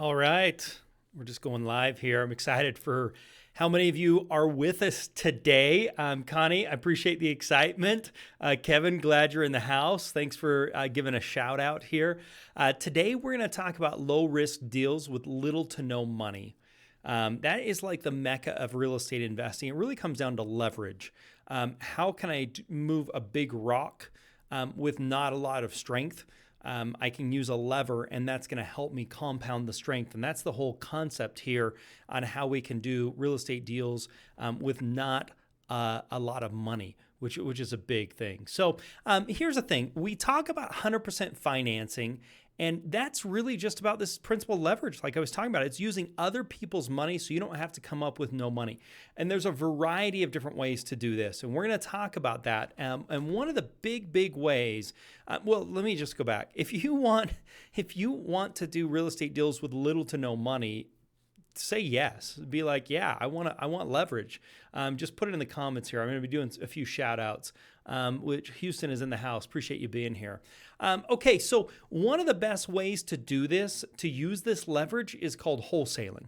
All right. We're just going live here. I'm excited for how many of you are with us today. Connie, I appreciate the excitement. Kevin, glad you're in the house. Thanks for giving a shout out here. Today, we're going to talk about low risk deals with little to no money. That is like the mecca of real estate investing. It really comes down to leverage. How can I move a big rock with not a lot of strength? I can use a lever, and that's going to help me compound the strength. And that's the whole concept here on how we can do real estate deals with not a lot of money, which is a big thing. So here's the thing. We talk about 100% financing, and that's really just about this principle of leverage. Like I was talking about, it's using other people's money so you don't have to come up with no money. And there's a variety of different ways to do this. And we're going to talk about that. And one of the big ways, well, let me just go back. If you want to do real estate deals with little to no money, say yes. Be like, yeah, I want leverage. Just put it in the comments here. I'm going to be doing a few shout outs, which Houston is in the house. Appreciate you being here. Okay, so one of the best ways to do this, to use this leverage, is called wholesaling.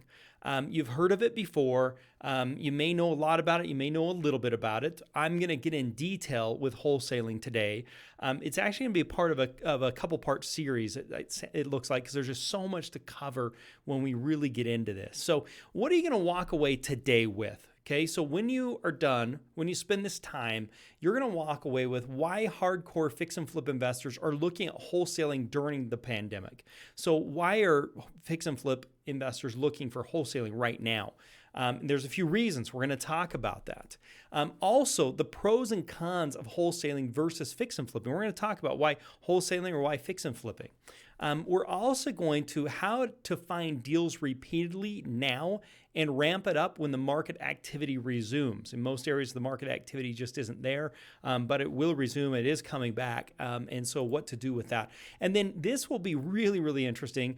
You've heard of it before. You may know a lot about it. You may know a little bit about it. I'm going to get in detail with wholesaling today. It's actually going to be a part of a couple part series, it looks like, because there's just so much to cover when we really get into this. So what are you going to walk away today with? Okay, so when you are done, when you spend this time, you're going to walk away with why hardcore fix and flip investors are looking at wholesaling during the pandemic. So why are fix and flip investors looking for wholesaling right now? There's a few reasons. We're going to talk about that. Also, the pros and cons of wholesaling versus fix and flipping. We're going to talk about why wholesaling or why fix and flipping. We're also going to how to find deals repeatedly now and ramp it up when the market activity resumes. In most areas, the market activity just isn't there, but it will resume. It is coming back, and so what to do with that. And then this will be really interesting,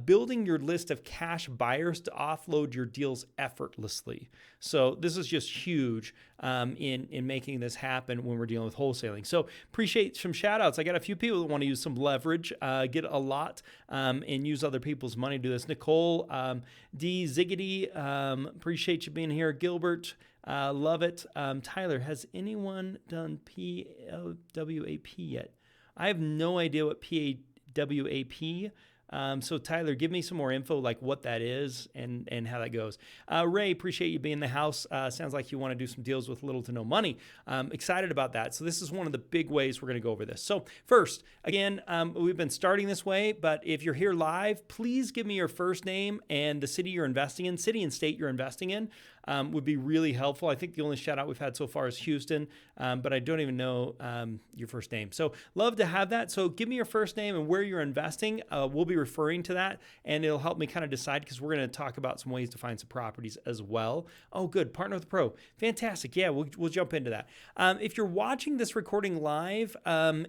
building your list of cash buyers to offload your deals effortlessly. So this is just huge in making this happen when we're dealing with wholesaling. So appreciate some shout outs. I got a few people that want to use some leverage, get a lot, and use other people's money to do this. Nicole, D. Ziggity, appreciate you being here. Gilbert, love it. Tyler, has anyone done PWAP yet? I have no idea what PWAP. So Tyler, give me some more info, like what that is and how that goes. Ray, appreciate you being in the house. Sounds like you want to do some deals with little to no money. Excited about that. So this is one of the big ways we're going to go over this. So first, again, we've been starting this way, but if you're here live, please give me your first name and the city you're investing in, city and state you're investing in. Would be really helpful. I think the only shout out we've had so far is Houston, but I don't even know your first name. So love to have that. So give me your first name and where you're investing. We'll be referring to that, and it'll help me kind of decide, because we're going to talk about some ways to find some properties as well. Oh, good. Partner with a pro. Fantastic. Yeah, we'll jump into that. If you're watching this recording live,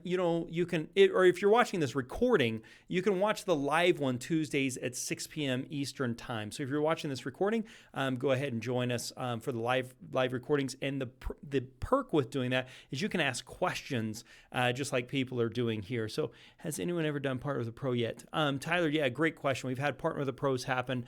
you can, or if you're watching this recording, you can watch the live one Tuesdays at 6 p.m. Eastern time. So if you're watching this recording, go ahead and join us for the live recordings. And the perk with doing that is you can ask questions just like people are doing here. So has anyone ever done Partner with a Pro yet? Tyler, yeah, great question. We've had Partner with the Pros happen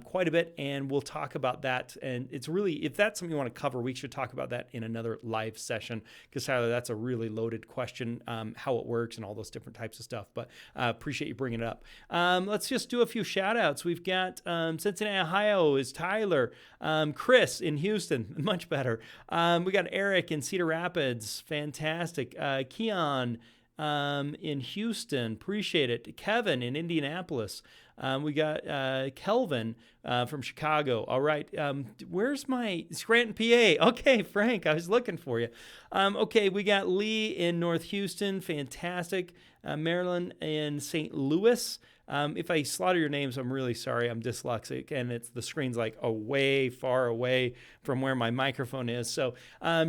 quite a bit, and we'll talk about that. And it's really, if that's something you want to cover, we should talk about that in another live session, because Tyler, that's a really loaded question, how it works and all those different types of stuff. But appreciate you bringing it up. Let's just do a few shout outs. We've got Cincinnati, Ohio is Tyler. Chris in Houston, much better. We got Eric in Cedar Rapids, fantastic. Keon in Houston, appreciate it. Kevin in Indianapolis. We got Kelvin from Chicago. All right, where's my Scranton, PA? Okay, Frank, I was looking for you. Okay, we got Lee in North Houston, fantastic. Maryland in St. Louis. If I slaughter your names, I'm really sorry. I'm dyslexic, and the screen's like way far away from where my microphone is. So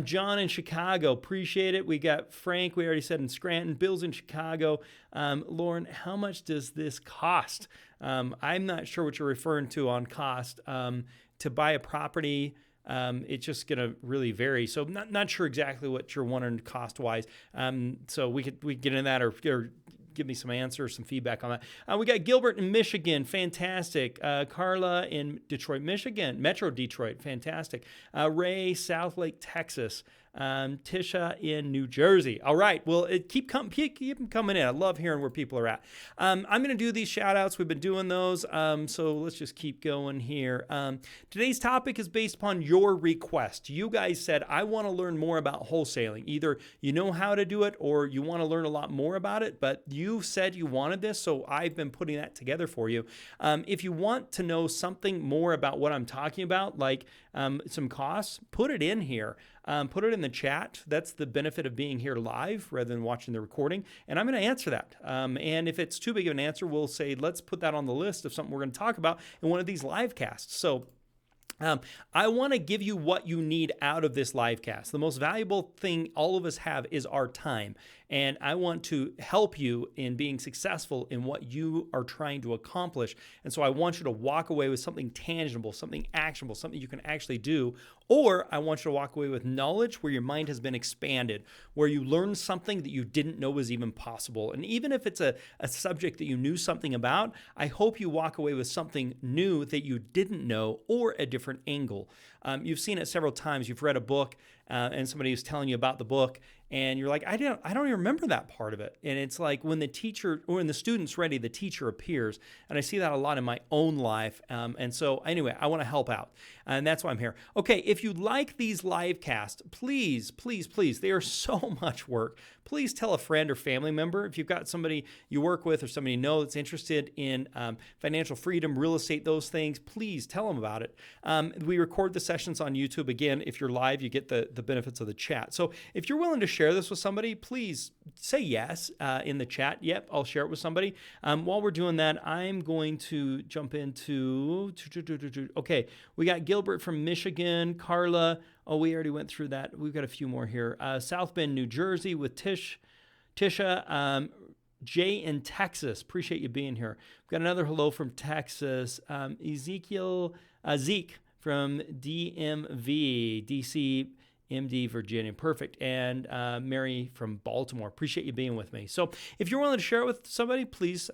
John in Chicago, appreciate it. We got Frank, we already said, in Scranton. Bill's in Chicago. Lauren, how much does this cost? I'm not sure what you're referring to on cost. To buy a property, it's just going to really vary. So not sure exactly what you're wondering cost-wise. So we could get into that or give me some answers, some feedback on that. We got Gilbert in Michigan, fantastic. Carla in Detroit, Michigan, Metro Detroit, fantastic. Ray, Southlake, Texas. Tisha in New Jersey. All right. Well, keep them coming in. I love hearing where people are at. I'm going to do these shout outs. We've been doing those. So let's just keep going here. Today's topic is based upon your request. You guys said, I want to learn more about wholesaling. Either you know how to do it or you want to learn a lot more about it, but you said you wanted this. So I've been putting that together for you. If you want to know something more about what I'm talking about, like some costs, put it in here. Put it in the chat. That's the benefit of being here live rather than watching the recording. And I'm going to answer that. And if it's too big of an answer, we'll say, let's put that on the list of something we're going to talk about in one of these live casts. So I want to give you what you need out of this live cast. The most valuable thing all of us have is our time. And I want to help you in being successful in what you are trying to accomplish. And so I want you to walk away with something tangible, something actionable, something you can actually do. Or I want you to walk away with knowledge where your mind has been expanded, where you learned something that you didn't know was even possible. And even if it's a subject that you knew something about, I hope you walk away with something new that you didn't know or a different angle. You've seen it several times. You've read a book and somebody is telling you about the book, and you're like, I don't even remember that part of it. And it's like when the teacher or when the student's ready, the teacher appears. And I see that a lot in my own life. And so anyway, I want to help out. And that's why I'm here. Okay, if you like these live casts, please, please, please, they are so much work. Please tell a friend or family member. If you've got somebody you work with or somebody you know that's interested in financial freedom, real estate, those things, please tell them about it. We record the sessions on YouTube. Again, if you're live, you get the benefits of the chat. So if you're willing to share this with somebody, please say yes in the chat. Yep, I'll share it with somebody. While we're doing that, I'm going to jump into, okay, we got Gilbert from Michigan, Carla. Oh, we already went through that. We've got a few more here. South Bend, New Jersey with Tisha. Jay in Texas. Appreciate you being here. We've got another hello from Texas. Zeke from DMV, DC, MD, Virginia. Perfect. And Mary from Baltimore. Appreciate you being with me. So if you're willing to share it with somebody, please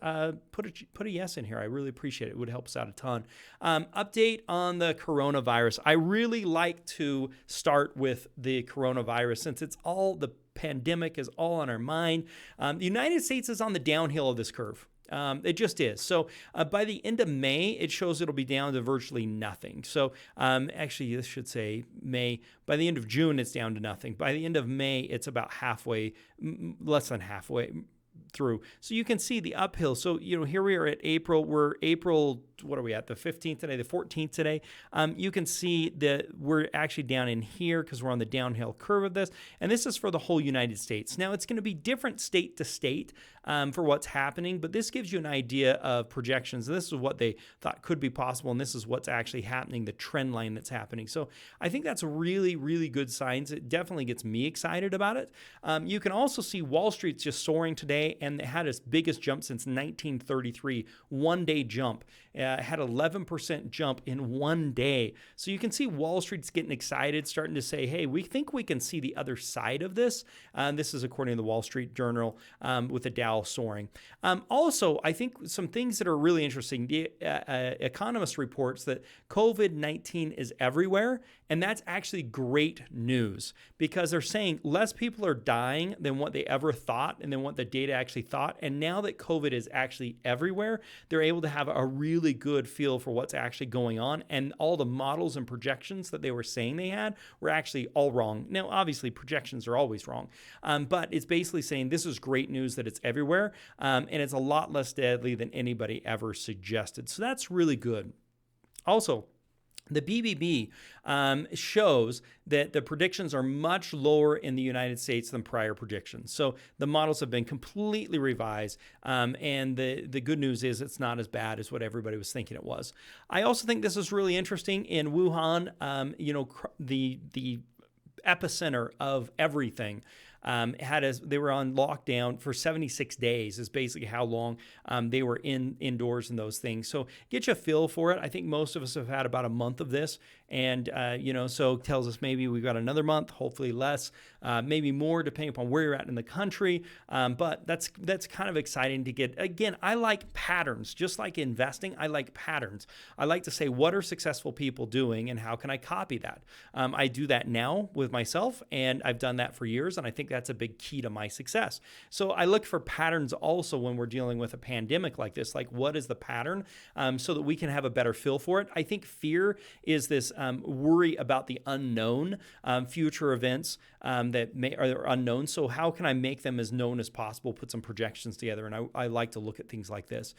put a yes in here. I really appreciate it. It would help us out a ton. Update on the coronavirus. I really like to start with the coronavirus since it's all the pandemic is all on our mind. The United States is on the downhill of this curve. It just is. So by the end of May, it shows it'll be down to virtually nothing. So actually, this should say May. By the end of June, it's down to nothing. By the end of May, it's about halfway, less than halfway through. So you can see the uphill. So, here we are at April. We're April, what are we at? The 15th today, the 14th today. You can see that we're actually down in here because we're on the downhill curve of this. And this is for the whole United States. Now, it's going to be different state to state for what's happening, but this gives you an idea of projections. This is what they thought could be possible, and this is what's actually happening, the trend line that's happening. So I think that's really, really good signs. It definitely gets me excited about it. You can also see Wall Street's just soaring today, and it had its biggest jump since 1933, one-day jump. It had 11% jump in one day. So you can see Wall Street's getting excited, starting to say, hey, we think we can see the other side of this. This is according to the Wall Street Journal with the Dow soaring. Also, I think some things that are really interesting. The Economist reports that COVID-19 is everywhere, and that's actually great news because they're saying less people are dying than what they ever thought and than what the data actually thought. And now that COVID is actually everywhere, they're able to have a really good feel for what's actually going on. And all the models and projections that they were saying they had were actually all wrong. Now, obviously, projections are always wrong, but it's basically saying this is great news that it's everywhere, and it's a lot less deadly than anybody ever suggested. So that's really good. Also, the BBB shows that the predictions are much lower in the United States than prior predictions. So the models have been completely revised, and the good news is it's not as bad as what everybody was thinking it was. I also think this is really interesting in Wuhan, the epicenter of everything. they were on lockdown for 76 days is basically how long they were indoors and those things. So get you a feel for it. I think most of us have had about a month of this, and so it tells us maybe we've got another month, hopefully less, maybe more, depending upon where you're at in the country. But that's kind of exciting to get. Again, I like patterns, just like investing. I like patterns. I like to say, what are successful people doing, and how can I copy that? I do that now with myself, and I've done that for years, and I think that's a big key to my success. So I look for patterns also when we're dealing with a pandemic like this. Like, what is the pattern, so that we can have a better feel for it? I think fear is this worry about the unknown, future events that are unknown. So how can I make them as known as possible? Put some projections together, and I like to look at things like this.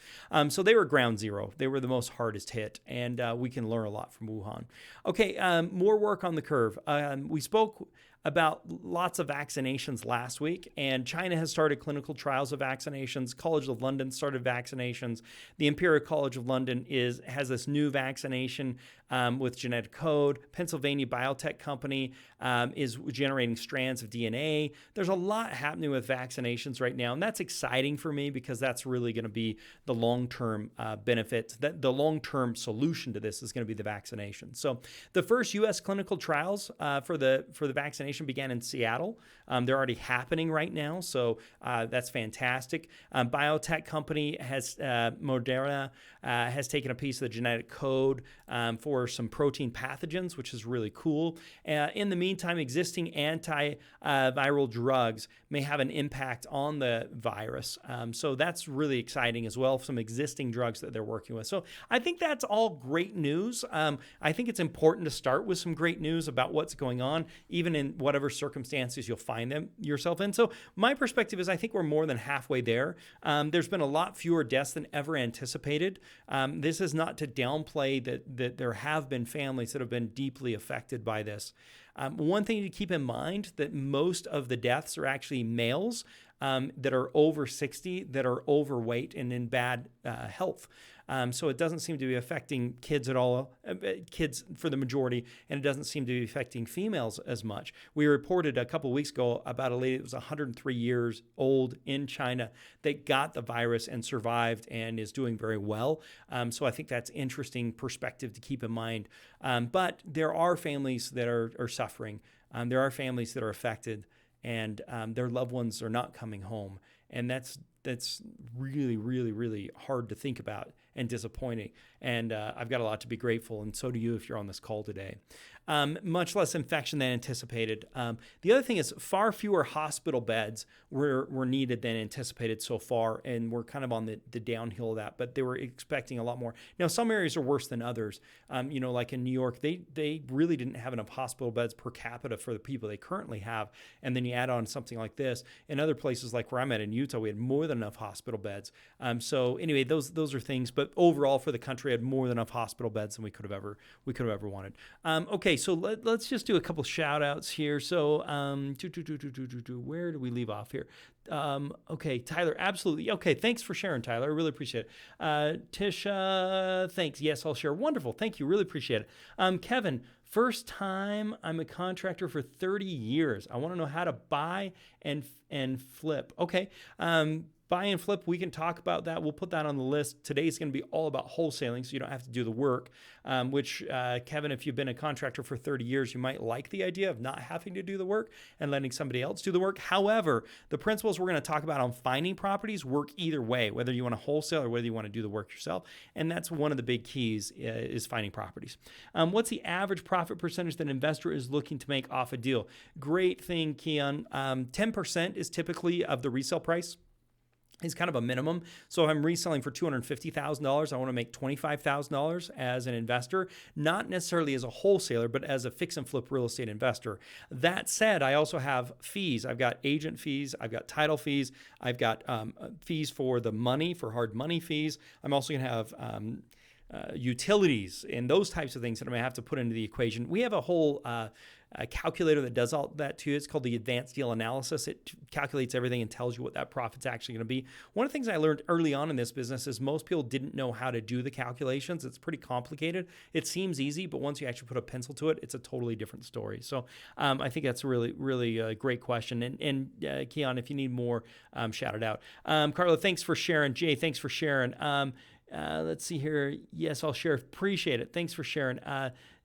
So they were ground zero. They were the most hardest hit, and we can learn a lot from Wuhan. Okay, more work on the curve. We spoke about lots of vaccinations last week, and China has started clinical trials of vaccinations. College of London started vaccinations. The Imperial College of London has this new vaccination with genetic code. Pennsylvania biotech company is generating strands of DNA. There's a lot happening with vaccinations right now, and that's exciting for me because that's really going to be the long-term benefit. The long-term solution to this is going to be the vaccination. So the first U.S. clinical trials for the vaccination began in Seattle. They're already happening right now, so that's fantastic. Biotech company Moderna has taken a piece of the genetic code for some protein pathogens, which is really cool. In the meantime, existing antiviral drugs may have an impact on the virus, so that's really exciting as well. Some existing drugs that they're working with. So I think that's all great news. I think it's important to start with some great news about what's going on, even in whatever circumstances you'll find yourself in. So my perspective is I think we're more than halfway there. There's been a lot fewer deaths than ever anticipated. This is not to downplay that there have been families that have been deeply affected by this. One thing to keep in mind that most of the deaths are actually males that are over 60 that are overweight and in bad health. So it doesn't seem to be affecting kids at all, kids for the majority, and it doesn't seem to be affecting females as much. We reported a couple of weeks ago about a lady that was 103 years old in China that got the virus and survived and is doing very well. So I think that's interesting perspective to keep in mind. But there are families that are suffering. There are families that are affected, and their loved ones are not coming home. And that's really, really, really hard to think about and disappointing. And I've got a lot to be grateful, and so do you if you're on this call today. Much less infection than anticipated. The other thing is far fewer hospital beds were needed than anticipated so far, and we're kind of on the downhill of that, but they were expecting a lot more. Now, some areas are worse than others. Like in New York, they really didn't have enough hospital beds per capita for the people they currently have, and then you add on something like this. In other places like where I'm at in Utah, we had more than enough hospital beds. So anyway, those are things, but overall for the country, had more than enough hospital beds than we could have ever wanted. Okay, so let's just do a couple shout outs here. So where do we leave off here? Okay, Tyler, absolutely. Okay, thanks for sharing, Tyler. I really appreciate it. Tisha, thanks. Yes, I'll share. Wonderful. Thank you. Really appreciate it. Kevin, first time I'm a contractor for 30 years. I want to know how to buy and flip. Okay. Buy and flip, we can talk about that. We'll put that on the list. Today's going to be all about wholesaling, so you don't have to do the work, which, Kevin, if you've been a contractor for 30 years, you might like the idea of not having to do the work and letting somebody else do the work. However, the principles we're going to talk about on finding properties work either way, whether you want to wholesale or whether you want to do the work yourself. And that's one of the big keys is finding properties. What's the average profit percentage that an investor is looking to make off a deal? Great thing, Keon. 10% is typically of the resale price. Is kind of a minimum. So if I'm reselling for $250,000, I want to make $25,000 as an investor, not necessarily as a wholesaler, but as a fix and flip real estate investor. That said, I also have fees. I've got agent fees. I've got title fees. I've got fees for the money, for hard money fees. I'm also going to have utilities and those types of things that I'm going to have to put into the equation. We have a whole a calculator that does all that too. It's called the advanced deal analysis. It calculates everything and tells you what that profit's actually going to be. One of the things I learned early on in this business is most people didn't know how to do the calculations. It's pretty complicated. It seems easy, but once you actually put a pencil to it, it's a totally different story. So I think that's a really great question. And Keon, if you need more, shout it out. Carla, thanks for sharing. Jay, thanks for sharing. Let's see here. Yes, I'll share. Appreciate it. Thanks for sharing.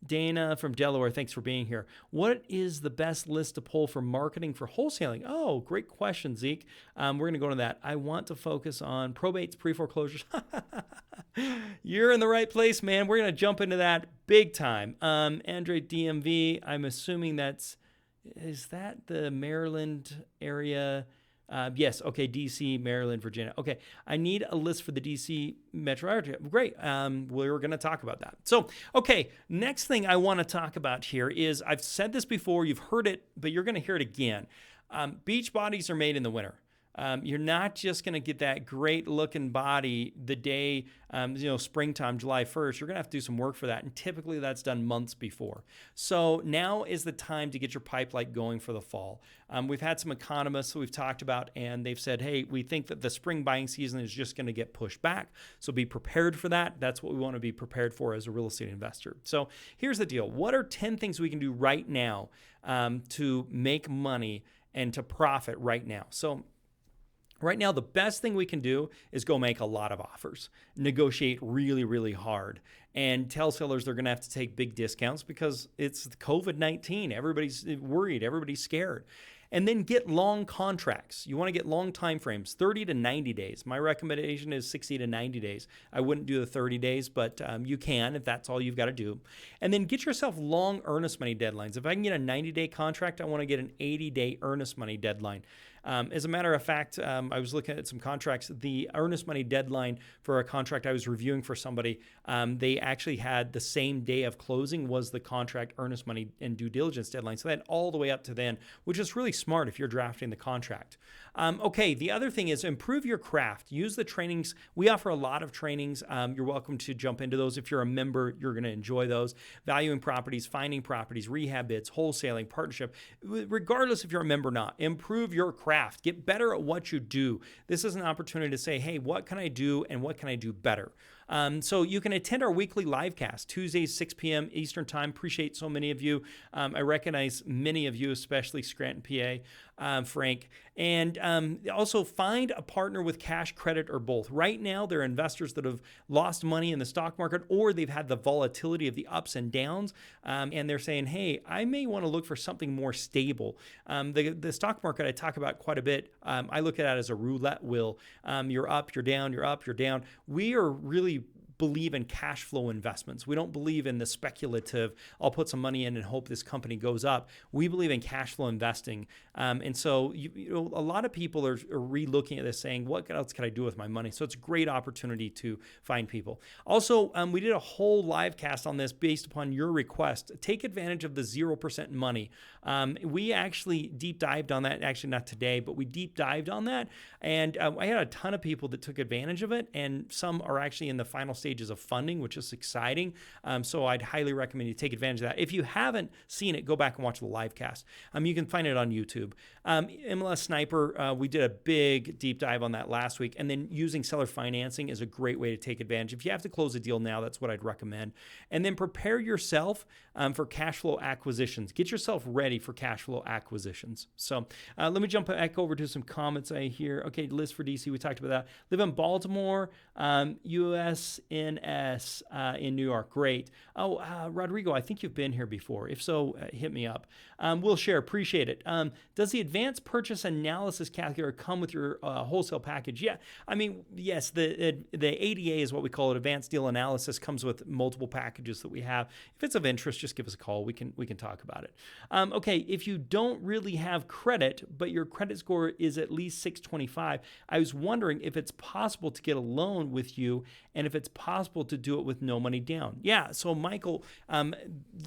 Dana from Delaware, thanks for being here. What is the best list to pull for marketing for wholesaling? Oh, great question, Zeke. We're going to go to that. I want to focus on probates, pre-foreclosures. You're in the right place, man. We're going to jump into that big time. Andre DMV, I'm assuming is that the Maryland area? Yes. Okay. DC, Maryland, Virginia. Okay. I need a list for the DC metro area. Great. We're going to talk about that. So, okay. Next thing I want to talk about here is I've said this before, you've heard it, but you're going to hear it again. Beach bodies are made in the winter. You're not just going to get that great looking body the day, springtime, July 1st. You're going to have to do some work for that. And typically that's done months before. So now is the time to get your pipeline going for the fall. We've had some economists that we've talked about, and they've said, hey, we think that the spring buying season is just going to get pushed back. So be prepared for that. That's what we want to be prepared for as a real estate investor. So here's the deal. What are 10 things we can do right now to make money and to profit right now? So right now, the best thing we can do is go make a lot of offers, negotiate really hard, and tell sellers they're going to have to take big discounts because it's COVID-19. Everybody's worried. Everybody's scared. And then get long contracts. You want to get long time frames, 30 to 90 days. My recommendation is 60 to 90 days. I wouldn't do the 30 days, but you can if that's all you've got to do. And then get yourself long earnest money deadlines. If I can get a 90-day contract, I want to get an 80-day earnest money deadline. As a matter of fact, I was looking at some contracts. The earnest money deadline for a contract I was reviewing for somebody, they actually had the same day of closing was the contract earnest money and due diligence deadline. So they had all the way up to then, which is really smart if you're drafting the contract. Okay, the other thing is improve your craft. Use the trainings. We offer a lot of trainings. You're welcome to jump into those. If you're a member, you're going to enjoy those. Valuing properties, finding properties, rehab bids, wholesaling, partnership. Regardless if you're a member or not, improve your craft. Get better at what you do. This is an opportunity to say, hey, what can I do and what can I do better? So you can attend our weekly livecast, Tuesdays, 6 p.m. Eastern Time. Appreciate so many of you. I recognize many of you, especially Scranton, PA, Frank. And also find a partner with cash, credit, or both. Right now, there are investors that have lost money in the stock market or they've had the volatility of the ups and downs. And they're saying, hey, I may want to look for something more stable. The stock market I talk about quite a bit. I look at it as a roulette wheel. You're up, you're down, you're up, you're down. We are really believe in cash flow investments. We don't believe in the speculative, I'll put some money in and hope this company goes up. We believe in cash flow investing. And so a lot of people are re-looking at this saying, what else can I do with my money? So it's a great opportunity to find people. Also, we did a whole live cast on this based upon your request. Take advantage of the 0% money. We actually deep dived on that, actually not today, but we deep dived on that. And I had a ton of people that took advantage of it, and some are actually in the final stages of funding, which is exciting. So I'd highly recommend you take advantage of that. If you haven't seen it, go back and watch the live cast. You can find it on YouTube. MLS Sniper, we did a big deep dive on that last week. And then using seller financing is a great way to take advantage. If you have to close a deal now, that's what I'd recommend. And then prepare yourself for cash flow acquisitions. Get yourself ready for cash flow acquisitions. So let me jump back over to some comments I hear. Okay, list for DC, we talked about that. Live in Baltimore, USNS in New York. Great. Oh, Rodrigo, I think you've been here before. If so, hit me up. We'll share. Appreciate it. Does the advanced purchase analysis calculator come with your wholesale package? Yeah. I mean, yes, the ADA is what we call it. Advanced deal analysis comes with multiple packages that we have. If it's of interest, just give us a call. We can talk about it. Okay. If you don't really have credit, but your credit score is at least 625, I was wondering if it's possible to get a loan with you and if it's possible to do it with no money down? Yeah. So Michael,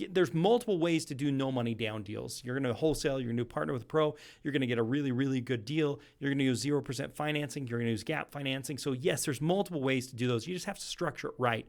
there's multiple ways to do no money down deals. You're going to wholesale, you're going to partner with a pro, you're going to get a really, really good deal. You're going to use 0% financing, you're going to use gap financing. So yes, there's multiple ways to do those. You just have to structure it right.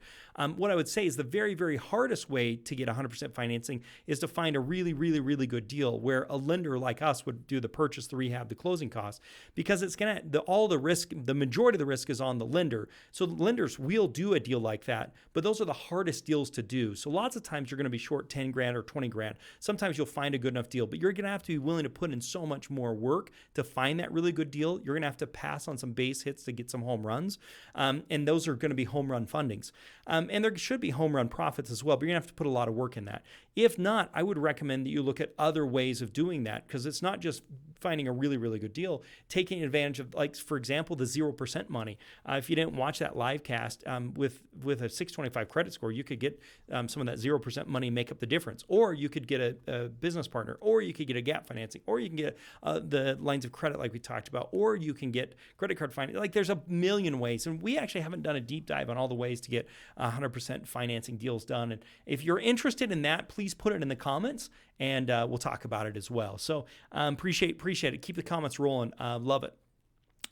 What I would say is the very, very hardest way to get 100% financing is to find a really, really, really good deal where a lender like us would do the purchase, the rehab, the closing costs, because it's going to, all the risk, the majority of the risk is on the lender. So lenders will do a deal like that, but those are the hardest deals to do. So lots of times you're going to be short 10 grand or 20 grand. Sometimes you'll find a good enough deal, but you're going to have to be willing to put in so much more work to find that really good deal. You're going to have to pass on some base hits to get some home runs. And those are going to be home run fundings. And there should be home run profits as well, but you're going to have to put a lot of work in that. If not, I would recommend that you look at other ways of doing that, because it's not just finding a really, really good deal, taking advantage of, like, for example, the 0% money. If you didn't watch that live cast, with a 625 credit score, you could get some of that 0% money and make up the difference. Or you could get a business partner, or you could get a gap financing, or you can get the lines of credit like we talked about, or you can get credit card financing. Like, there's a million ways. And we actually haven't done a deep dive on all the ways to get 100% financing deals done. And if you're interested in that, please put it in the comments, and we'll talk about it as well. So appreciate it. Keep the comments rolling. Love it.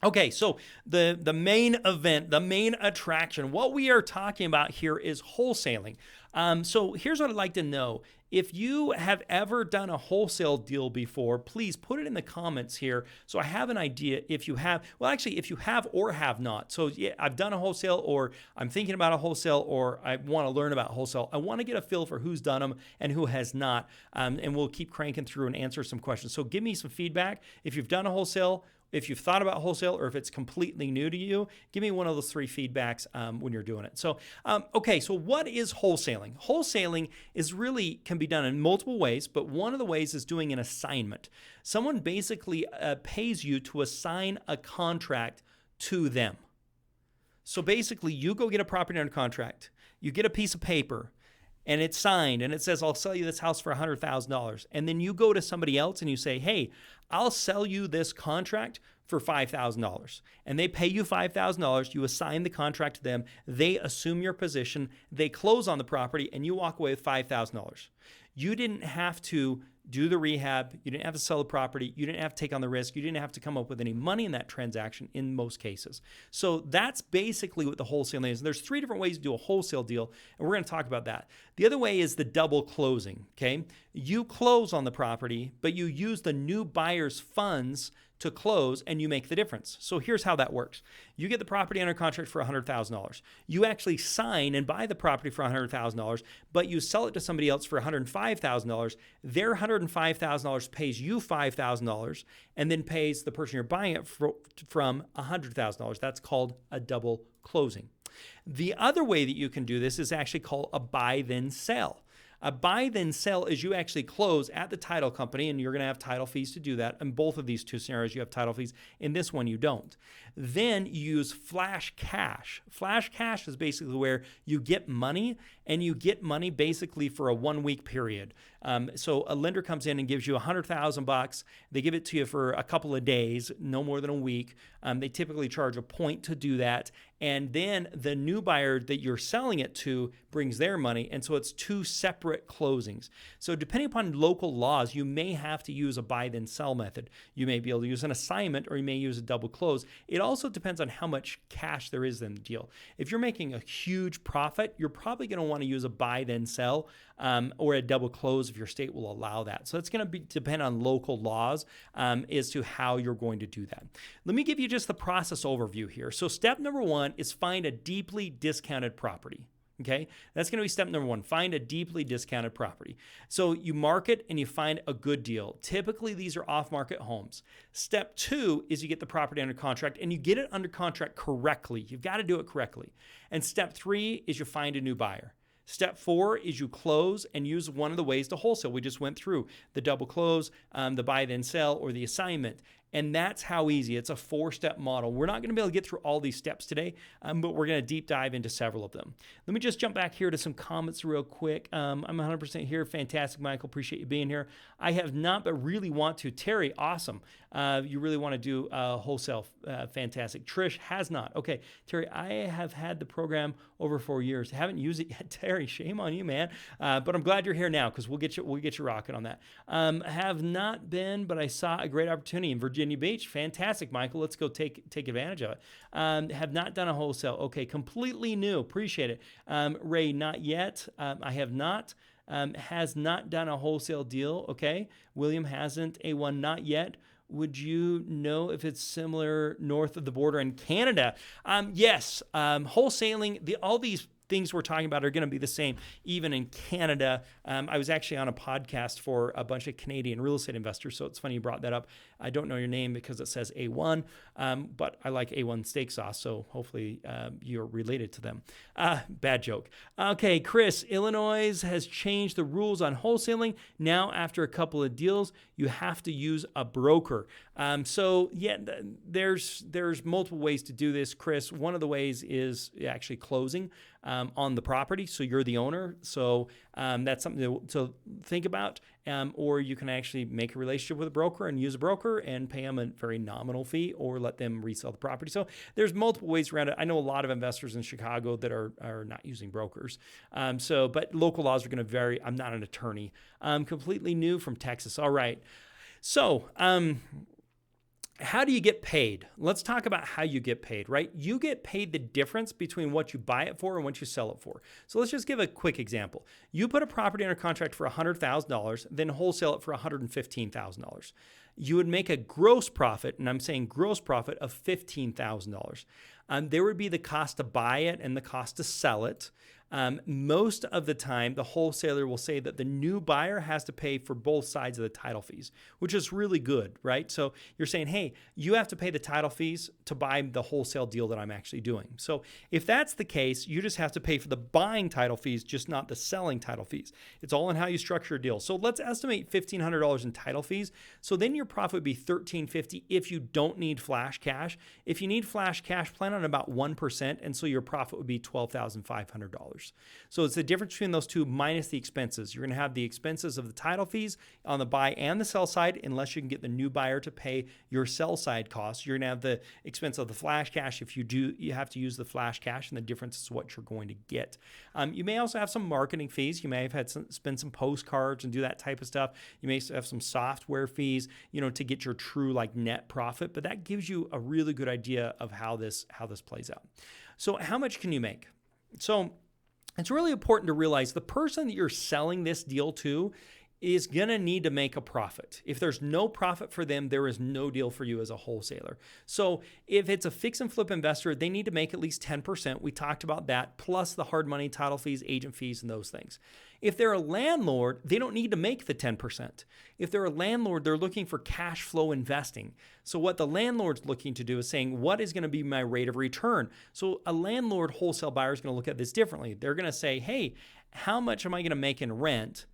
Okay, so the main event, the main attraction, what we are talking about here is wholesaling. So here's what I'd like to know. If you have ever done a wholesale deal before, please put it in the comments here so I have an idea if you have. Well, actually, if you have or have not. So yeah, I've done a wholesale, or I'm thinking about a wholesale, or I want to learn about wholesale. I want to get a feel for who's done them and who has not. And we'll keep cranking through and answer some questions. So give me some feedback. If you've done a wholesale, if you've thought about wholesale, or if it's completely new to you, give me one of those three feedbacks when you're doing it. So, okay, so what is wholesaling? Wholesaling can be done in multiple ways, but one of the ways is doing an assignment. Someone basically pays you to assign a contract to them. So basically, you go get a property under contract, you get a piece of paper, and it's signed, and it says, I'll sell you this house for $100,000. And then you go to somebody else and you say, hey, I'll sell you this contract for $5,000. And they pay you $5,000. You assign the contract to them. They assume your position. They close on the property, and you walk away with $5,000. You didn't have to do the rehab. You didn't have to sell the property. You didn't have to take on the risk. You didn't have to come up with any money in that transaction in most cases. So that's basically what the wholesaling is. And there's three different ways to do a wholesale deal, and we're going to talk about that. The other way is the double closing, okay? You close on the property, but you use the new buyer's funds to close, and you make the difference. So here's how that works. You get the property under contract for $100,000. You actually sign and buy the property for $100,000, but you sell it to somebody else for $105,000. Their $105,000 pays you $5,000, and then pays the person you're buying it from $100,000. That's called a double closing. The other way that you can do this is actually called a buy then sell. A buy then sell is you actually close at the title company, and you're going to have title fees to do that. In both of these two scenarios, you have title fees. In this one, you don't. Then you use flash cash. Flash cash is basically where you get money, and you get money basically for a 1 week period. So a lender comes in and gives you $100,000. They give it to you for a couple of days, no more than a week. They typically charge a point to do that. And then the new buyer that you're selling it to brings their money. And so it's two separate closings. So depending upon local laws, you may have to use a buy then sell method. You may be able to use an assignment, or you may use a double close. It also depends on how much cash there is in the deal. If you're making a huge profit, you're probably going to want to use a buy then sell, or a double close if your state will allow that. So it's going to depend on local laws as to how you're going to do that. Let me give you just the process overview here. So step number one is find a deeply discounted property. Okay, that's going to be step number one. Find a deeply discounted property. So you market and you find a good deal. Typically, these are off-market homes. Step two is you get the property under contract, and you get it under contract correctly. You've got to do it correctly. And step three is you find a new buyer. Step four is you close and use one of the ways to wholesale. We just went through the double close, the buy then sell, or the assignment. And that's how easy. It's a 4-step model. We're not going to be able to get through all these steps today, but we're going to deep dive into several of them. Let me just jump back here to some comments real quick. I'm 100% here. Fantastic, Michael. Appreciate you being here. I have not, but really want to. Terry, awesome. You really want to do wholesale. Fantastic. Trish has not. Okay, Terry, I have had the program over 4 years. Haven't used it yet. Terry, shame on you, man. But I'm glad you're here now because we'll get you rocking on that. Have not been, but I saw a great opportunity in Virginia Beach. Fantastic, Michael. Let's go take advantage of it. Have not done a wholesale. Okay, completely new. Appreciate it. Ray, not yet. I have not. Has not done a wholesale deal. Okay. William hasn't. A1, not yet. Would you know if it's similar north of the border in Canada? Yes. Wholesaling, all these things we're talking about are going to be the same even in Canada. I was actually on a podcast for a bunch of Canadian real estate investors, so it's funny you brought that up. I don't know your name because it says A1, but I like A1 steak sauce, so hopefully you're related to them. Bad joke. Okay, Chris, Illinois has changed the rules on wholesaling. Now, after a couple of deals, you have to use a broker. So yeah, there's multiple ways to do this, Chris. One of the ways is actually closing on the property. So you're the owner. So that's something to think about. Or you can actually make a relationship with a broker and use a broker and pay them a very nominal fee or let them resell the property. So there's multiple ways around it. I know a lot of investors in Chicago that are not using brokers. But local laws are going to vary. I'm not an attorney. Completely new from Texas. All right. So, how do you get paid? Let's talk about how you get paid, right? You get paid the difference between what you buy it for and what you sell it for. So let's just give a quick example. You put a property under contract for $100,000, then wholesale it for $115,000. You would make a gross profit, and I'm saying gross profit of $15,000. There would be the cost to buy it and the cost to sell it. Most of the time, the wholesaler will say that the new buyer has to pay for both sides of the title fees, which is really good, right? So you're saying, hey, you have to pay the title fees to buy the wholesale deal that I'm actually doing. So if that's the case, you just have to pay for the buying title fees, just not the selling title fees. It's all in how you structure a deal. So let's estimate $1,500 in title fees. So then your profit would be $1,350 if you don't need flash cash. If you need flash cash, plan on about 1%, and so your profit would be $12,500. So it's the difference between those two minus the expenses. You're going to have the expenses of the title fees on the buy and the sell side, unless you can get the new buyer to pay your sell side costs. You're going to have the expense of the flash cash. If you do, you have to use the flash cash, and the difference is what you're going to get. You may also have some marketing fees. You may have had spend some postcards and do that type of stuff. You may have some software fees, to get your true net profit. But that gives you a really good idea of how this plays out. So how much can you make? So it's really important to realize the person that you're selling this deal to is going to need to make a profit. If there's no profit for them, there is no deal for you as a wholesaler. So if it's a fix and flip investor, they need to make at least 10%. We talked about that, plus the hard money, title fees, agent fees, and those things. If they're a landlord, they don't need to make the 10%. If they're a landlord, they're looking for cash flow investing. So what the landlord's looking to do is saying, what is going to be my rate of return? So a landlord wholesale buyer is going to look at this differently. They're going to say, hey, how much am I going to make in rent?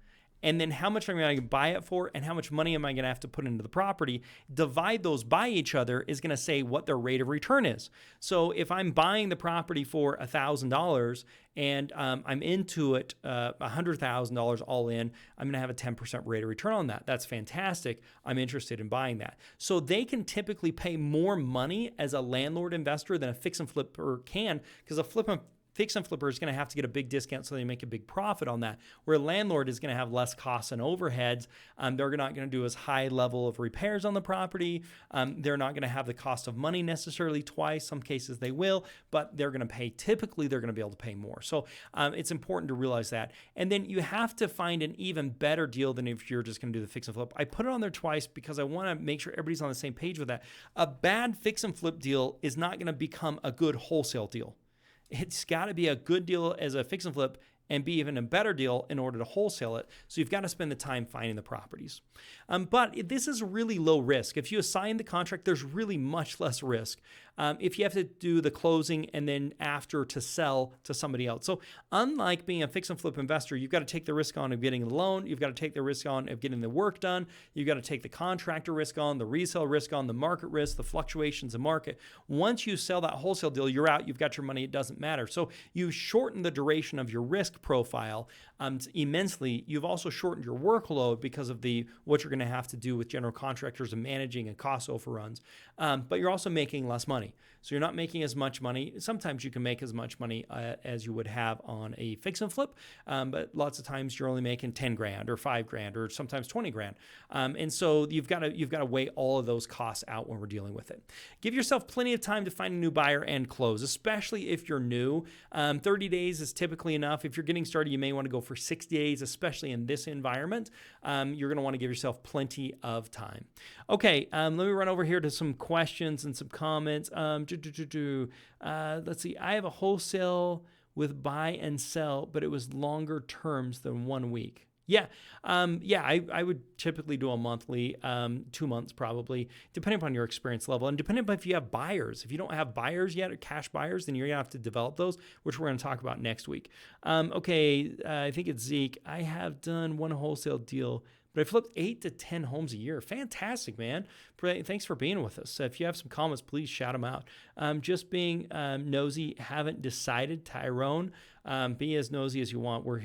And then how much am I going to buy it for, and how much money am I going to have to put into the property? Divide those by each other is going to say what their rate of return is. So if I'm buying the property for $1,000 and I'm into it $100,000 all in, I'm going to have a 10% rate of return on that. That's fantastic. I'm interested in buying that. So they can typically pay more money as a landlord investor than a fix and flipper can, because a fix and flipper is going to have to get a big discount so they make a big profit on that, where a landlord is going to have less costs and overheads. They're not going to do as high level of repairs on the property. They're not going to have the cost of money necessarily twice. Some cases they will, but they're going to pay, typically they're going to be able to pay more. So it's important to realize that. And then you have to find an even better deal than if you're just going to do the fix and flip. I put it on there twice because I want to make sure everybody's on the same page with that. A bad fix and flip deal is not going to become a good wholesale deal. It's got to be a good deal as a fix and flip and be even a better deal in order to wholesale it. So you've got to spend the time finding the properties. But this is really low risk. If you assign the contract, there's really much less risk. if you have to do the closing and then after to sell to somebody else. So unlike being a fix and flip investor, you've got to take the risk on of getting the loan. You've got to take the risk on of getting the work done. You've got to take the contractor risk on, the resale risk on, the market risk, the fluctuations in market. Once you sell that wholesale deal, you're out. You've got your money. It doesn't matter. So you shorten the duration of your risk profile immensely. You've also shortened your workload because of what you're going to have to do with general contractors and managing and cost overruns. But you're also making less money. So you're not making as much money. Sometimes you can make as much money as you would have on a fix and flip, but lots of times you're only making 10 grand or 5 grand or sometimes 20 grand. And so you've got to weigh all of those costs out when we're dealing with it. Give yourself plenty of time to find a new buyer and close, especially if you're new. 30 days is typically enough. If you're getting started, you may want to go for 60 days, especially in this environment. You're going to want to give yourself plenty of time. Okay, let me run over here to some questions and some comments. Let's see. I have a wholesale with buy and sell, but it was longer terms than 1 week. Yeah, I would typically do a monthly, 2 months probably, depending upon your experience level and depending upon if you have buyers. If you don't have buyers yet or cash buyers, then you're going to have to develop those, which we're going to talk about next week. I think it's Zeke. I have done one wholesale deal, but I flipped 8 to 10 homes a year. Fantastic, man. Thanks for being with us. If you have some comments, please shout them out. Just being nosy, haven't decided. Tyrone, be as nosy as you want. We're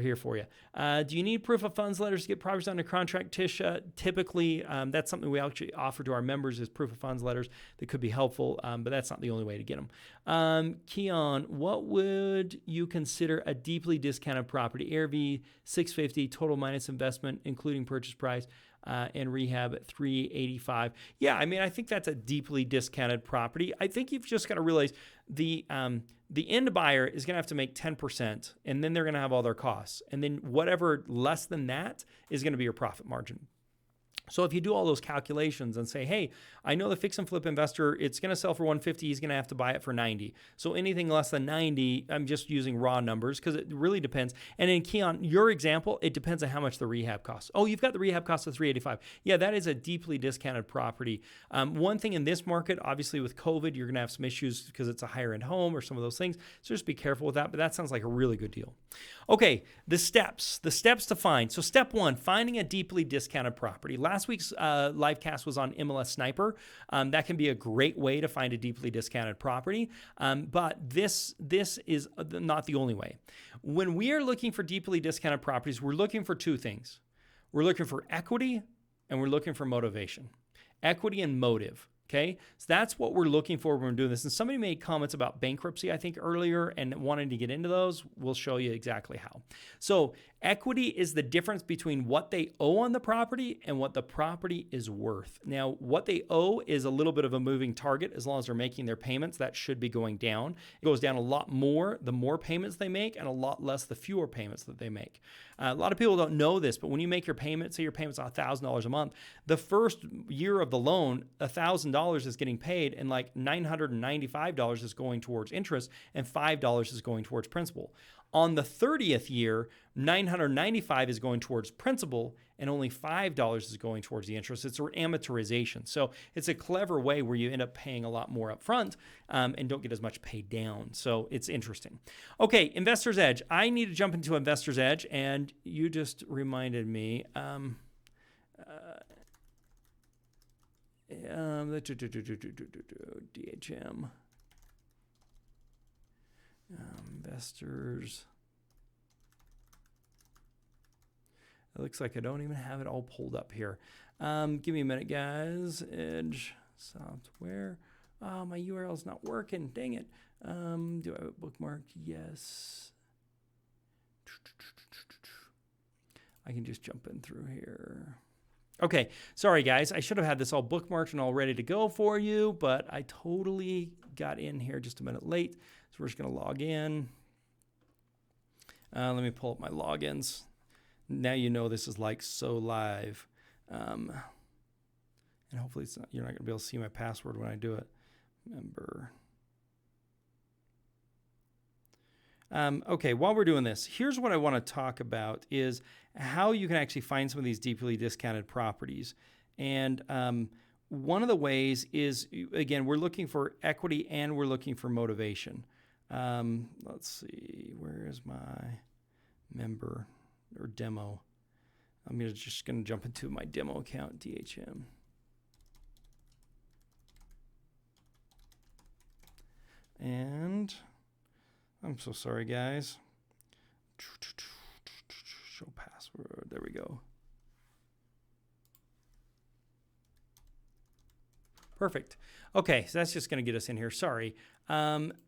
here for you. Do you need proof of funds letters to get properties under contract, Tisha? Typically, that's something we actually offer to our members is proof of funds letters that could be helpful, but that's not the only way to get them. Keon, what would you consider a deeply discounted property? ARV 650, total minus investment, including purchase price, and rehab at 385. Yeah, I mean, I think that's a deeply discounted property. I think you've just got to realize the end buyer is going to have to make 10%, and then they're going to have all their costs. And then whatever less than that is going to be your profit margin. So if you do all those calculations and say, hey, I know the fix and flip investor, it's going to sell for 150, he's going to have to buy it for 90. So anything less than 90, I'm just using raw numbers because it really depends. And in Keon, your example, it depends on how much the rehab costs. Oh, you've got the rehab cost of 385. Yeah, that is a deeply discounted property. One thing in this market, obviously with COVID, you're going to have some issues because it's a higher end home or some of those things. So just be careful with that, but that sounds like a really good deal. Okay, the steps to find. So step one, finding a deeply discounted property. Last week's livecast was on MLS Sniper. That can be a great way to find a deeply discounted property, but this is not the only way. When we are looking for deeply discounted properties, we're looking for two things. We're looking for equity and we're looking for motivation. Equity and motive. Okay, so that's what we're looking for when we're doing this. And somebody made comments about bankruptcy, I think, earlier and wanting to get into those. We'll show you exactly how. So equity is the difference between what they owe on the property and what the property is worth. Now, what they owe is a little bit of a moving target. As long as they're making their payments, that should be going down. It goes down a lot more the more payments they make and a lot less the fewer payments that they make. A lot of people don't know this, but when you make your payment, say your payment's $1,000 a month, the first year of the loan, $1,000 is getting paid and like $995 is going towards interest and $5 is going towards principal. On the 30th year, $995 is going towards principal and only $5 is going towards the interest. It's an amortization. So it's a clever way where you end up paying a lot more up front and don't get as much paid down. So it's interesting. Okay, Investor's Edge. I need to jump into Investor's Edge, and you just reminded me. DHM. Investors. It looks like I don't even have it all pulled up here. Give me a minute, guys. Edge software. Oh, my URL is not working. Dang it. Do I have it bookmarked? Yes. I can just jump in through here. Okay, sorry guys, I should have had this all bookmarked and all ready to go for you, but I totally got in here just a minute late. So we're just gonna log in. Let me pull up my logins. Now you know this is like so live. And hopefully you're not gonna be able to see my password when I do it. Member. Okay, while we're doing this, here's what I want to talk about is how you can actually find some of these deeply discounted properties. And one of the ways is, again, we're looking for equity and we're looking for motivation. Let's see, where is my member or demo? I'm just going to jump into my demo account, DHM. And I'm so sorry, guys. Show password. There we go. Perfect. Okay, so that's just going to get us in here. Sorry.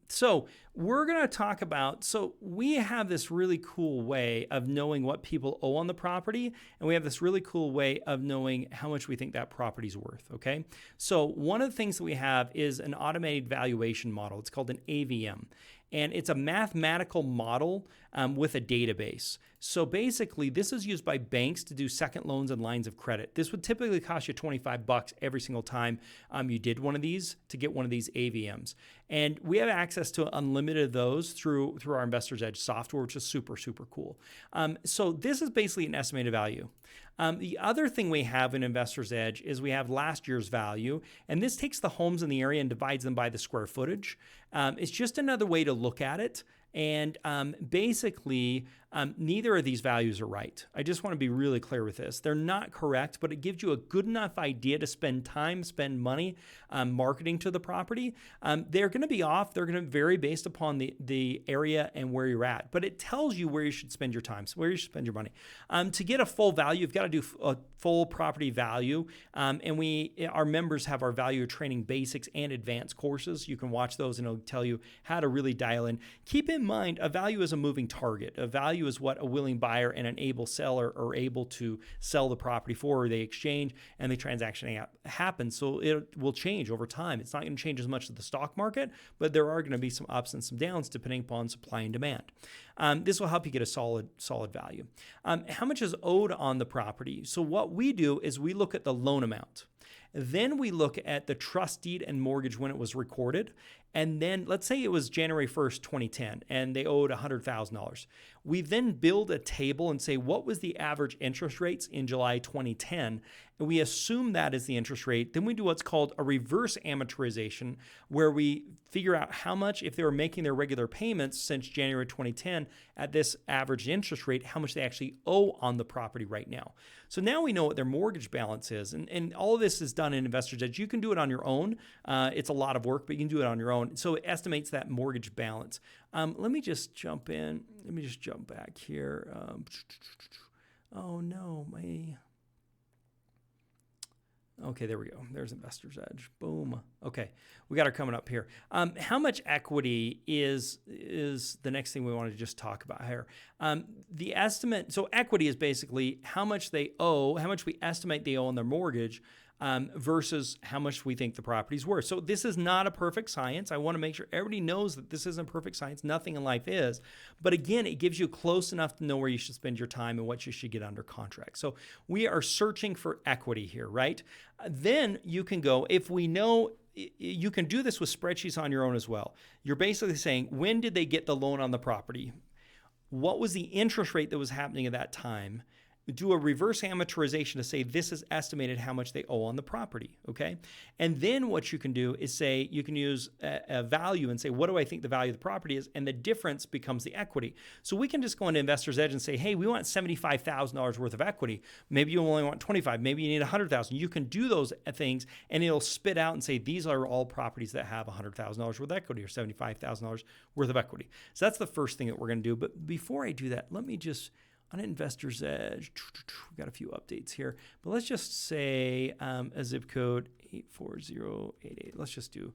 So we're going to talk about, so we have this really cool way of knowing what people owe on the property, and we have this really cool way of knowing how much we think that property's worth, okay? So one of the things that we have is an automated valuation model. It's called an AVM, and it's a mathematical model with a database. So basically, this is used by banks to do second loans and lines of credit. This would typically cost you $25 every single time you did one of these to get one of these AVMs. And we have access to unlimited of those through our Investor's Edge software, which is super, super cool. So this is basically an estimated value. The other thing we have in Investor's Edge is we have last year's value, and this takes the homes in the area and divides them by the square footage. It's just another way to look at it. And basically, neither of these values are right. I just want to be really clear with this. They're not correct, but it gives you a good enough idea to spend time, spend money marketing to the property. They're going to be off. They're going to vary based upon the area and where you're at. But it tells you where you should spend your time, so where you should spend your money. To get a full value, you've got to do a full property value. And our members have our value training basics and advanced courses. You can watch those and it'll tell you how to really dial in. Keep in mind, a value is a moving target. A value is what a willing buyer and an able seller are able to sell the property for. They exchange and the transaction happens. So it will change over time. It's not going to change as much as the stock market, but there are going to be some ups and some downs depending upon supply and demand. This will help you get a solid value. How much is owed on the property? So what we do is we look at the loan amount. Then we look at the trust deed and mortgage when it was recorded. And then let's say it was January 1st, 2010, and they owed $100,000. We then build a table and say, what was the average interest rates in July 2010? And we assume that is the interest rate. Then we do what's called a reverse amortization, where we figure out how much, if they were making their regular payments since January 2010 at this average interest rate, how much they actually owe on the property right now. So now we know what their mortgage balance is. And all of this is done in Investor's Edge. You can do it on your own. It's a lot of work, but you can do it on your own. So it estimates that mortgage balance. Let me just jump in. Let me just jump back here. Oh no, okay, there we go. There's Investor's Edge. Boom. Okay, we got her coming up here. How much equity is the next thing we want to just talk about here. The estimate, so equity is basically how much they owe, how much we estimate they owe on their mortgage, versus how much we think the property's worth. So this is not a perfect science. I want to make sure everybody knows that this isn't perfect science. Nothing in life is. But again, it gives you close enough to know where you should spend your time and what you should get under contract. So we are searching for equity here, right? Then you can go, if we know, you can do this with spreadsheets on your own as well. You're basically saying, when did they get the loan on the property? What was the interest rate that was happening at that time? Do a reverse amortization to say this is estimated how much they owe on the property, okay? And then what you can do is say, you can use a value and say, what do I think the value of the property is? And the difference becomes the equity. So we can just go into Investor's Edge and say, hey, we want $75,000 worth of equity. Maybe you only want 25, maybe you need 100,000. You can do those things and it'll spit out and say, these are all properties that have $100,000 worth of equity or $75,000 worth of equity. So that's the first thing that we're gonna do. But before I do that, let me just, on Investor's Edge, we've got a few updates here, but let's just say a zip code 84088. Let's just do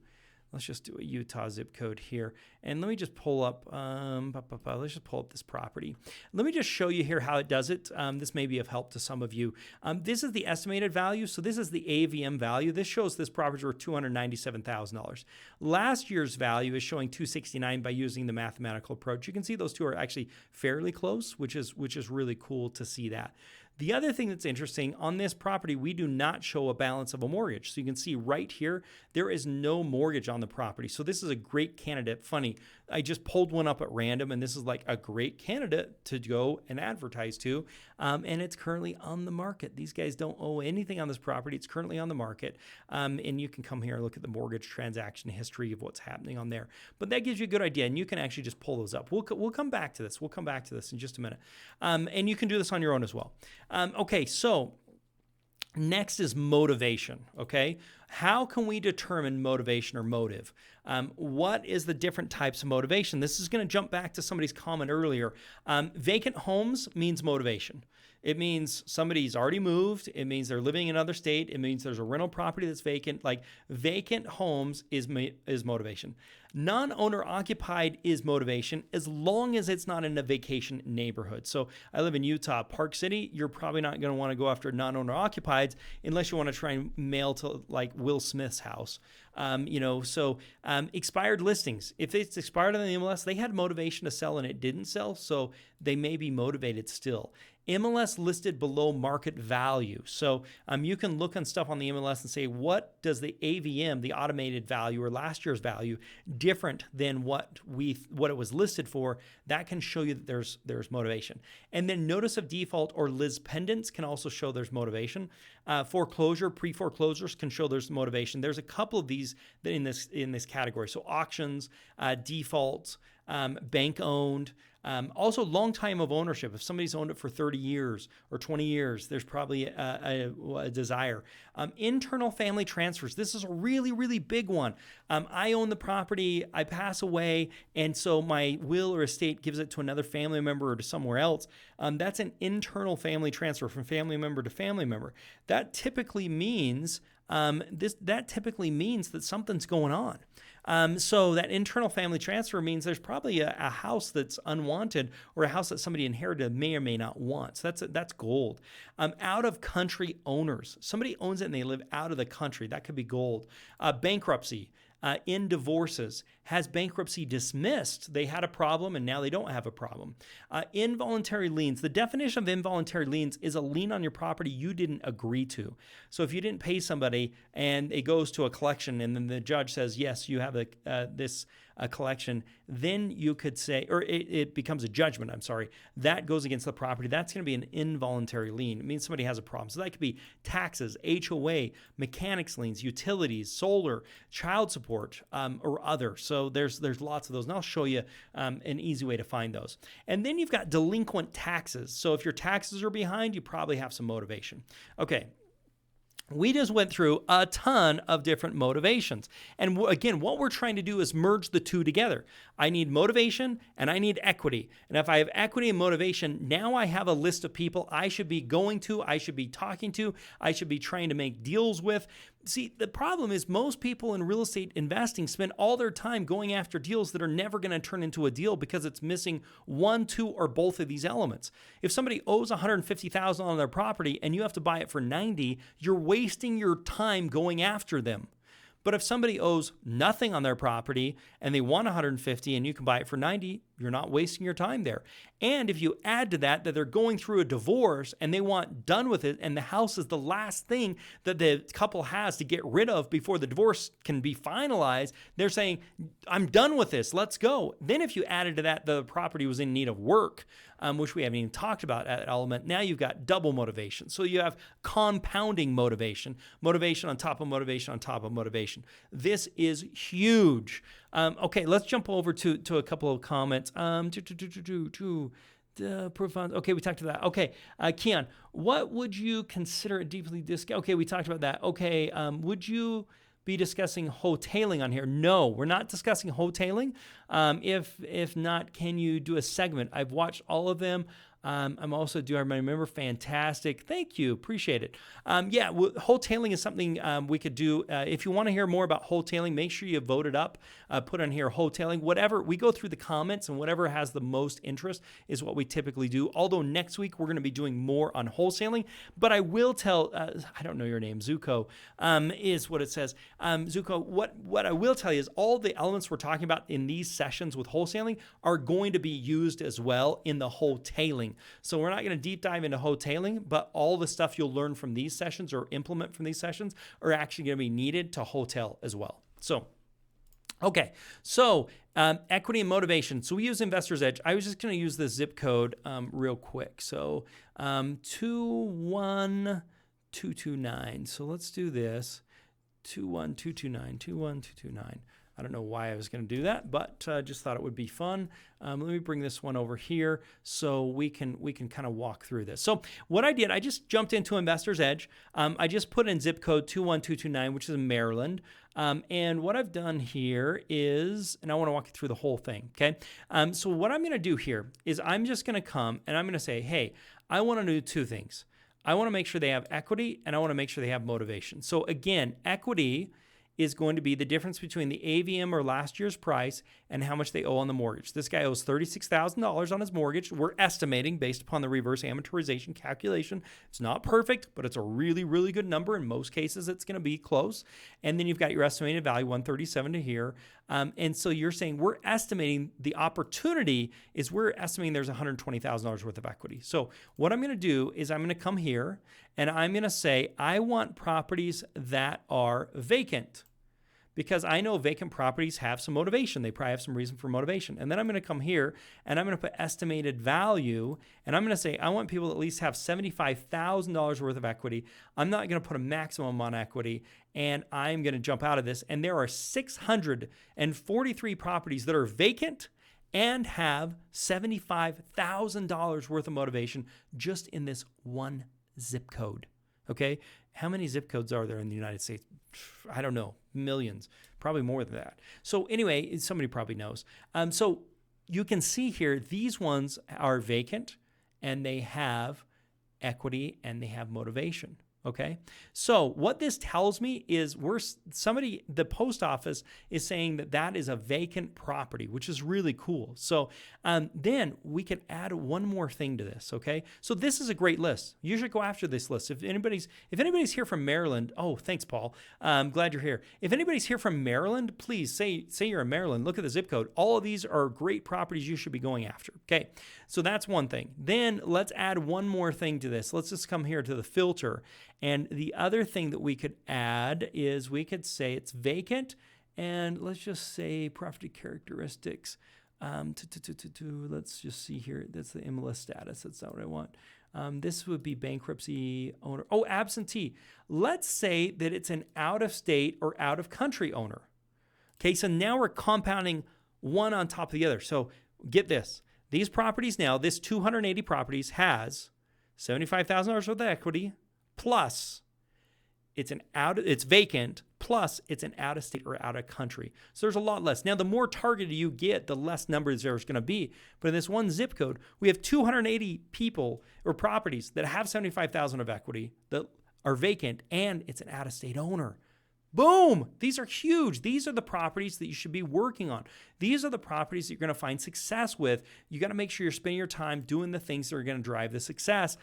a Utah zip code here. And let me just pull up, let's just pull up this property. Let me just show you here how it does it. This may be of help to some of you. This is the estimated value. So this is the AVM value. This shows this property worth $297,000. Last year's value is showing $269 by using the mathematical approach. You can see those two are actually fairly close, which is really cool to see that. The other thing that's interesting, on this property, we do not show a balance of a mortgage. So you can see right here, there is no mortgage on the property. So this is a great candidate. Funny, I just pulled one up at random, and this is like a great candidate to go and advertise to. And it's currently on the market. These guys don't owe anything on this property. It's currently on the market. And you can come here and look at the mortgage transaction history of what's happening on there. But that gives you a good idea, and you can actually just pull those up. We'll come back to this. We'll come back to this in just a minute. And you can do this on your own as well. Okay, so next is motivation, okay? How can we determine motivation or motive? What is the different types of motivation? This is going to jump back to somebody's comment earlier. Vacant homes means motivation. It means somebody's already moved. It means they're living in another state. It means there's a rental property that's vacant. Like vacant homes is motivation. Non-owner occupied is motivation as long as it's not in a vacation neighborhood. So I live in Utah, Park City. You're probably not going to want to go after non-owner occupieds unless you want to try and mail to like Will Smith's house. Expired listings. If it's expired on the MLS, they had motivation to sell and it didn't sell, so they may be motivated still. MLS listed below market value. So you can look on stuff on the MLS and say, what does the AVM, the automated value or last year's value, different than what it was listed for? That can show you that there's motivation. And then notice of default or Liz pendants can also show there's motivation. Foreclosure, pre-foreclosures can show there's motivation. There's a couple of these that in this category. So auctions, defaults, bank owned. Also, long time of ownership. If somebody's owned it for 30 years or 20 years, there's probably a desire. Internal family transfers. This is a really, really big one. I own the property, I pass away, and so my will or estate gives it to another family member or to somewhere else. That's an internal family transfer from family member to family member. That typically means that something's going on. So that internal family transfer means there's probably a house that's unwanted or a house that somebody inherited may or may not want. So that's gold. Out of country owners. Somebody owns it and they live out of the country. That could be gold. Bankruptcy. In divorces, has bankruptcy dismissed? They had a problem and now they don't have a problem. Involuntary liens. The definition of involuntary liens is a lien on your property you didn't agree to. So if you didn't pay somebody and it goes to a collection and then the judge says, yes, you have this collection, then you could say, or it becomes a judgment, that goes against the property. That's going to be an involuntary lien. It means somebody has a problem. So that could be taxes, HOA, mechanics liens, utilities, solar, child support, or other. So there's lots of those, and I'll show you an easy way to find those. And then you've got delinquent taxes. So if your taxes are behind, you probably have some motivation. Okay. We just went through a ton of different motivations. And again, what we're trying to do is merge the two together. I need motivation and I need equity. And if I have equity and motivation, now I have a list of people I should be going to, I should be talking to, I should be trying to make deals with. See, the problem is most people in real estate investing spend all their time going after deals that are never going to turn into a deal because it's missing one, two, or both of these elements. If somebody owes $150,000 on their property and you have to buy it for $90,000, you're wasting your time going after them. But if somebody owes nothing on their property and they want $150,000 and you can buy it for $90,000, you're not wasting your time there. And if you add to that they're going through a divorce and they want done with it and the house is the last thing that the couple has to get rid of before the divorce can be finalized, they're saying, I'm done with this, let's go. Then if you added to that the property was in need of work, which we haven't even talked about at Element, now you've got double motivation. So you have compounding motivation, motivation on top of motivation on top of motivation. This is huge. Okay, let's jump over to a couple of comments. Okay, we talked about that. Okay, Keon, what would you consider a deeply discount? Okay, we talked about that. Okay, would you be discussing wholesaling on here? No, we're not discussing wholesaling. If not, can you do a segment? I've watched all of them. I'm also do I remember fantastic. Thank you, appreciate it. Wholesaling is something we could do. If you want to hear more about wholesaling, make sure you vote it up. Put on here wholesaling. Whatever we go through the comments and whatever has the most interest is what we typically do. Although next week we're going to be doing more on wholesaling. But I will tell. I don't know your name. Zuko is what it says. Zuko. What I will tell you is all the elements we're talking about in these sessions with wholesaling are going to be used as well in the wholesaling wholesaling. So we're not going to deep dive into wholesaling, but all the stuff you'll learn from these sessions or implement from these sessions are actually going to be needed to wholesale as well. So, okay, so equity and motivation. So we use Investor's Edge. I was just going to use the zip code real quick. So 21229. So let's do this. 21229, 21229. I don't know why I was going to do that, but just thought it would be fun. Let me bring this one over here so we can kind of walk through this. So what I did, I just jumped into Investor's Edge. I just put in zip code 21229, which is in Maryland. And what I've done here is, and I want to walk you through the whole thing, okay? So what I'm going to do here is I'm just going to come and I'm going to say, hey, I want to do two things. I want to make sure they have equity and I want to make sure they have motivation. So again, equity is going to be the difference between the AVM or last year's price and how much they owe on the mortgage. This guy owes $36,000 on his mortgage. We're estimating based upon the reverse amortization calculation. It's not perfect, but it's a really, really good number. In most cases, it's going to be close. And then you've got your estimated value, 137 to here. And so you're saying we're estimating the opportunity is we're estimating there's $120,000 worth of equity. So what I'm going to do is I'm going to come here and I'm going to say I want properties that are vacant, because I know vacant properties have some motivation. They probably have some reason for motivation. And then I'm going to come here and I'm going to put estimated value. And I'm going to say, I want people to at least have $75,000 worth of equity. I'm not going to put a maximum on equity. And I'm going to jump out of this. And there are 643 properties that are vacant and have $75,000 worth of motivation just in this one zip code. Okay? How many zip codes are there in the United States? I don't know, millions, probably more than that. So anyway, somebody probably knows. So you can see here, these ones are vacant and they have equity and they have motivation. Okay. So what this tells me is the post office is saying that that is a vacant property, which is really cool. So then we can add one more thing to this. Okay. So this is a great list. You should go after this list. If anybody's here from Maryland, oh, thanks, Paul. I'm glad you're here. If anybody's here from Maryland, please say you're in Maryland, look at the zip code. All of these are great properties you should be going after. Okay. So that's one thing. Then let's add one more thing to this. Let's just come here to the filter. And the other thing that we could add is we could say it's vacant, and let's just say property characteristics. Let's just see here. That's the MLS status. That's not what I want. This would be bankruptcy owner. Oh, absentee. Let's say that it's an out-of-state or out-of-country owner. Okay, so now we're compounding one on top of the other. So get this. These properties now, this 280 properties has $75,000 worth of equity, plus it's vacant, plus it's an out of state or out of country. So there's a lot less. Now, the more targeted you get, the less numbers there's going to be. But in this one zip code, we have 280 people or properties that have 75,000 of equity that are vacant, and it's an out of state owner. Boom! These are huge. These are the properties that you should be working on. These are the properties that you're going to find success with. You got to make sure you're spending your time doing the things that are going to drive the success,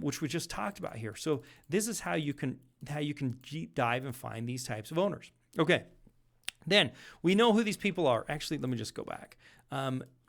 which we just talked about here. So this is how you can deep dive and find these types of owners. Okay. Then we know who these people are. Actually, let me just go back.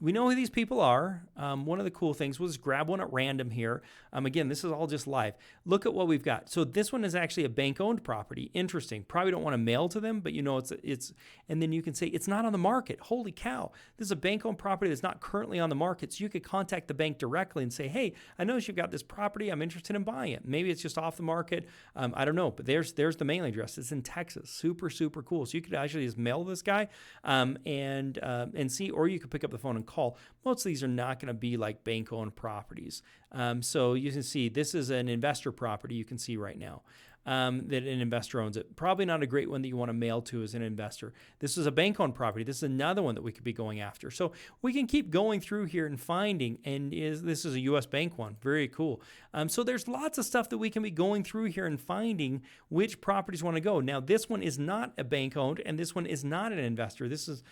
We know who these people are. One of the cool things was grab one at random here. Again, this is all just live. Look at what we've got. So this one is actually a bank-owned property. Interesting. Probably don't want to mail to them, but you know it's. And then you can say it's not on the market. Holy cow! This is a bank-owned property that's not currently on the market. So you could contact the bank directly and say, hey, I noticed you've got this property. I'm interested in buying it. Maybe it's just off the market. I don't know, but there's the mailing address. It's in Texas. Super, super cool. So you could actually just mail this guy and see, or you could pick up the phone and call. Most of these are not going to be like bank-owned properties. So you can see this is an investor property you can see right now. That an investor owns it. Probably not a great one that you want to mail to as an investor. This is a bank-owned property. This is another one that we could be going after. So we can keep going through here and finding, and this is a U.S. bank one. Very cool. So there's lots of stuff that we can be going through here and finding which properties want to go. Now, this one is not a bank-owned, and this one is not an investor. This is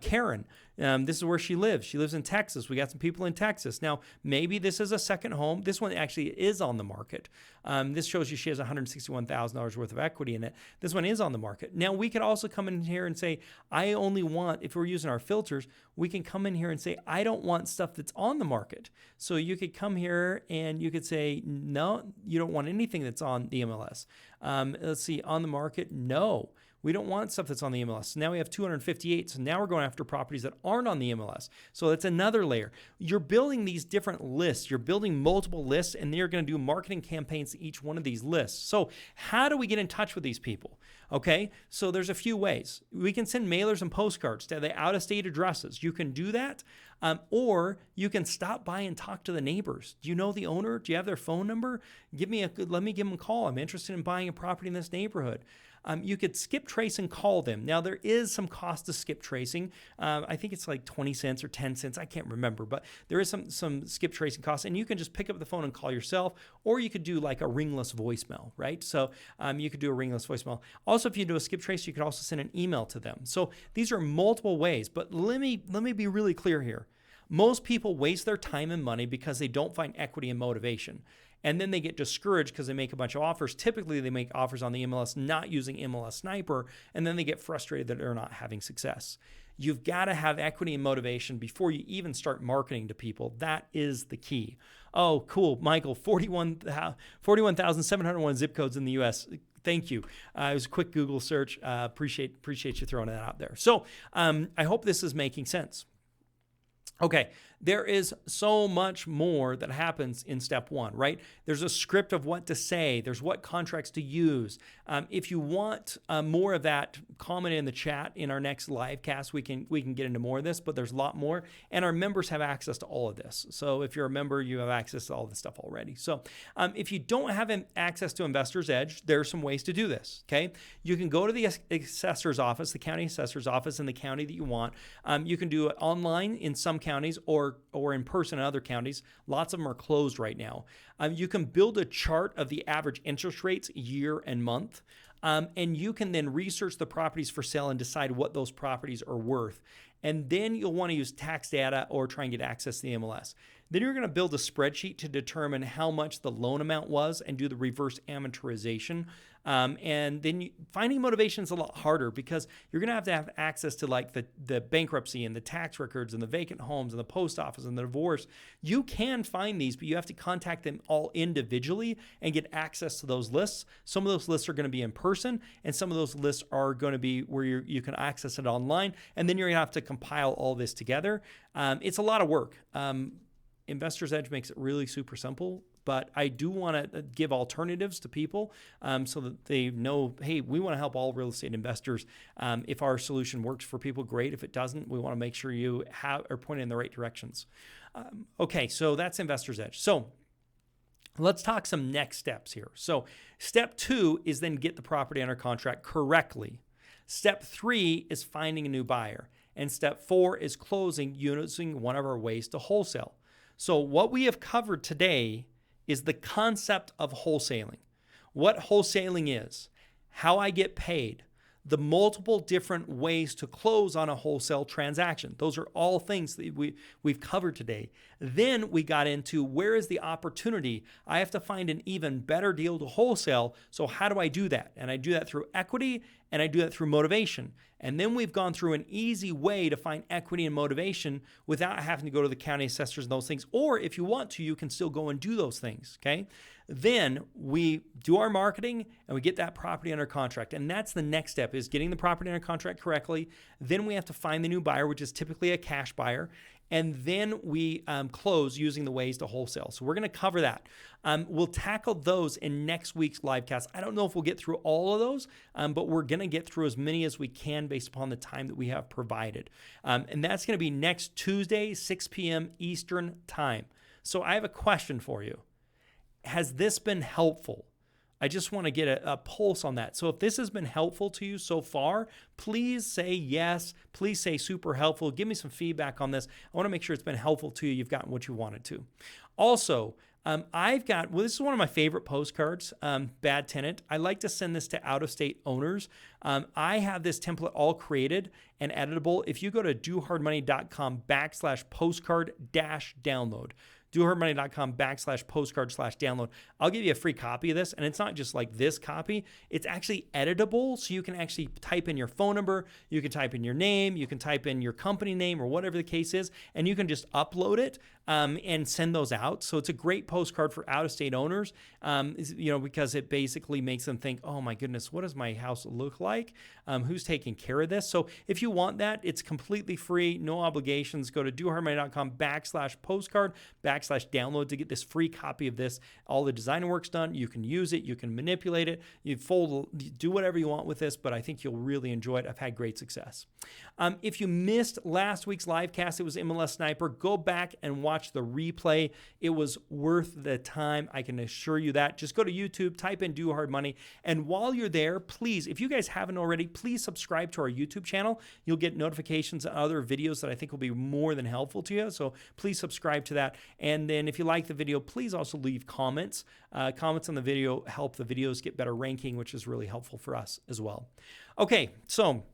Karen. This is where she lives. She lives in Texas. We got some people in Texas. Now, maybe this is a second home. This one actually is on the market. This shows you she has $161,000 $41,000 worth of equity in it. This one is on the market. Now, we could also come in here and say, I only want, if we're using our filters, we can come in here and say, I don't want stuff that's on the market. So you could come here and you could say, no, you don't want anything that's on the MLS. Let's see, on the market, no. We don't want stuff that's on the MLS. So now we have 258. So now we're going after properties that aren't on the MLS. So that's another layer. You're building these different lists. You're building multiple lists, and you're going to do marketing campaigns to each one of these lists. So how do we get in touch with these people? Okay, so there's a few ways. We can send mailers and postcards to the out-of-state addresses. You can do that, or you can stop by and talk to the neighbors. Do you know the owner? Do you have their phone number? Let me give them a call. I'm interested in buying a property in this neighborhood. You could skip trace and call them. Now, there is some cost to skip tracing. I think it's like 20 cents or 10 cents. I can't remember, but there is some skip tracing costs, and you can just pick up the phone and call yourself, or you could do like a ringless voicemail, right? So you could do a ringless voicemail. Also, if you do a skip trace, you could also send an email to them. So these are multiple ways, but let me be really clear here. Most people waste their time and money because they don't find equity and motivation. And then they get discouraged because they make a bunch of offers. Typically, they make offers on the MLS not using MLS Sniper, and then they get frustrated that they're not having success. You've got to have equity and motivation before you even start marketing to people. That is the key. Oh, cool. Michael, 41,701 zip codes in the U.S. Thank you. It was a quick Google search. Appreciate you throwing that out there. So I hope this is making sense. Okay, there is so much more that happens in step one, right? There's a script of what to say. There's what contracts to use. If you want more of that, comment in the chat in our next live cast. We can get into more of this, but there's a lot more. And our members have access to all of this. So if you're a member, you have access to all this stuff already. So if you don't have access to Investor's Edge, there are some ways to do this, okay? You can go to the assessor's office, the county assessor's office in the county that you want. You can do it online in some counties or in person in other counties. Lots of them are closed right now. You can build a chart of the average interest rates year and month. And you can then research the properties for sale and decide what those properties are worth. And then you'll want to use tax data or try and get access to the MLS. Then you're going to build a spreadsheet to determine how much the loan amount was and do the reverse amortization. And then finding motivation is a lot harder because you're going to have access to like the bankruptcy and the tax records and the vacant homes and the post office and the divorce. You can find these, but you have to contact them all individually and get access to those lists. Some of those lists are going to be in person, and some of those lists are going to be where you can access it online. And then you're going to have to compile all this together. It's a lot of work. Investor's Edge makes it really super simple, but I do want to give alternatives to people so that they know, hey, we want to help all real estate investors. If our solution works for people, great. If it doesn't, we want to make sure you are pointed in the right directions. Okay, so that's Investor's Edge. So let's talk some next steps here. So step 2 is then get the property under contract correctly. Step 3 is finding a new buyer. And step 4 is closing using one of our ways to wholesale. So what we have covered today is the concept of wholesaling, what wholesaling is, how I get paid, the multiple different ways to close on a wholesale transaction. Those are all things that we've covered today. Then we got into where is the opportunity? I have to find an even better deal to wholesale. So how do I do that? And I do that through equity, and I do that through motivation. And then we've gone through an easy way to find equity and motivation without having to go to the county assessors and those things. Or if you want to, you can still go and do those things, okay? Then we do our marketing and we get that property under contract. And that's the next step, is getting the property under contract correctly. Then we have to find the new buyer, which is typically a cash buyer. And then we close using the ways to wholesale. So we're going to cover that. We'll tackle those in next week's live cast. I don't know if we'll get through all of those, but we're going to get through as many as we can based upon the time that we have provided. And that's going to be next Tuesday, 6 p.m. Eastern time. So I have a question for you. Has this been helpful? I just want to get a pulse on that. So if this has been helpful to you so far, please say yes. Please say super helpful. Give me some feedback on this. I want to make sure it's been helpful to you. You've gotten what you wanted to. Also, this is one of my favorite postcards, Bad Tenant. I like to send this to out-of-state owners. I have this template all created and editable. If you go to dohardmoney.com/postcard-download, dohermoney.com/postcard/download. I'll give you a free copy of this. And it's not just like this copy, it's actually editable. So you can actually type in your phone number, you can type in your name, you can type in your company name or whatever the case is, and you can just upload it and send those out. So it's a great postcard for out-of-state owners, because it basically makes them think, oh my goodness, what does my house look like? Who's taking care of this? So if you want that, it's completely free, no obligations. Go to dohermoney.com/postcard/download to get this free copy of this. All the design work's done. You can use it. You can manipulate it. You do whatever you want with this, but I think you'll really enjoy it. I've had great success. If you missed last week's live cast, it was MLS Sniper. Go back and watch the replay. It was worth the time. I can assure you that. Just go to YouTube, type in Do Hard Money. And while you're there, please, if you guys haven't already, please subscribe to our YouTube channel. You'll get notifications on other videos that I think will be more than helpful to you. So please subscribe to that. And then if you like the video, please also leave comments. Comments on the video help the videos get better ranking, which is really helpful for us as well. Okay, so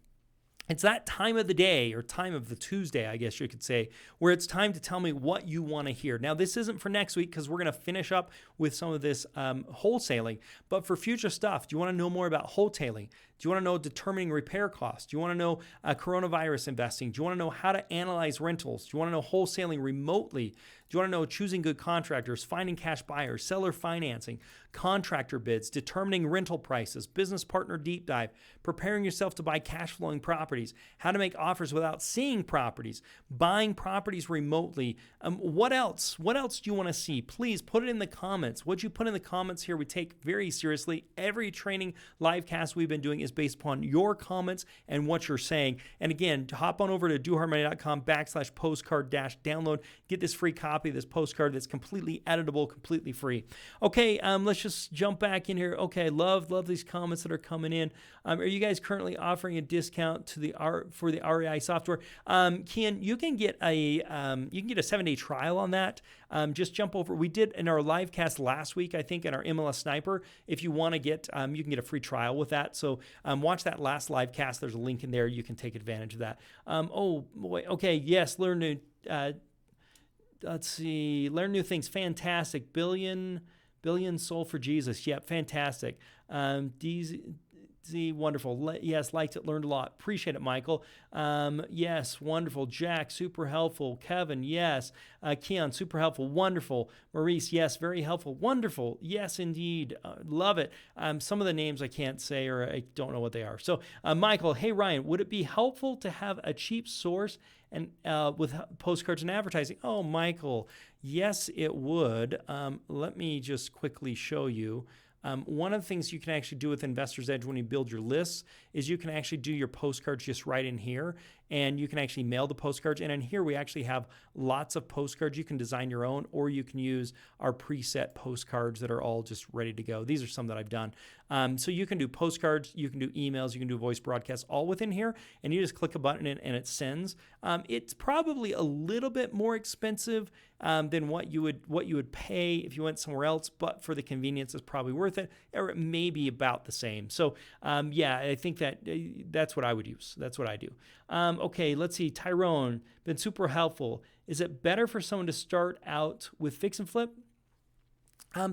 it's that time of the day, or time of the Tuesday, I guess you could say, where it's time to tell me what you want to hear. Now, this isn't for next week because we're going to finish up with some of this wholesaling. But for future stuff, do you want to know more about wholesaling? Do you want to know determining repair costs? Do you want to know coronavirus investing? Do you want to know how to analyze rentals? Do you want to know wholesaling remotely? Do you want to know choosing good contractors, finding cash buyers, seller financing, contractor bids, determining rental prices, business partner deep dive, preparing yourself to buy cash flowing properties, how to make offers without seeing properties, buying properties remotely? What else? What else do you want to see? Please put it in the comments. What you put in the comments here we take very seriously. Every training live cast we've been doing is based upon your comments and what you're saying. And again, hop on over to dohermoney.com/postcard-download. Get this free copy of this postcard that's completely editable, completely free. Okay, let's just jump back in here. Okay, love these comments that are coming in. Are you guys currently offering a discount to for the REI software? Kian, you can get a 7-day trial on that. Just jump over. We did in our live cast last week, I think, in our MLS Sniper. If you want to get, you can get a free trial with that. So watch that last live cast. There's a link in there. You can take advantage of that. Oh boy. Okay. Yes. Learn new. Let's see. Learn new things. Fantastic. Billion soul for Jesus. Yep. Fantastic. Wonderful. Yes, liked it, learned a lot. Appreciate it, Michael. Yes, wonderful. Jack, super helpful. Kevin, yes. Keon, super helpful. Wonderful. Maurice, yes, very helpful. Wonderful. Yes, indeed. Love it. Some of the names I can't say or I don't know what they are. So, Michael, hey, Ryan, would it be helpful to have a cheap source and with postcards and advertising? Oh, Michael, yes, it would. Let me just quickly show you. One of the things you can actually do with Investor's Edge when you build your lists is you can actually do your postcards just right in here, and you can actually mail the postcards. And in here, we actually have lots of postcards. You can design your own, or you can use our preset postcards that are all just ready to go. These are some that I've done. So you can do postcards, you can do emails, you can do voice broadcasts all within here, and you just click a button and it sends. It's probably a little bit more expensive than what you would pay if you went somewhere else, but for the convenience, it's probably worth it, or it may be about the same. So yeah, I think that's what I would use. That's what I do. Okay, let's see. Tyrone, been super helpful. Is it better for someone to start out with fix and flip?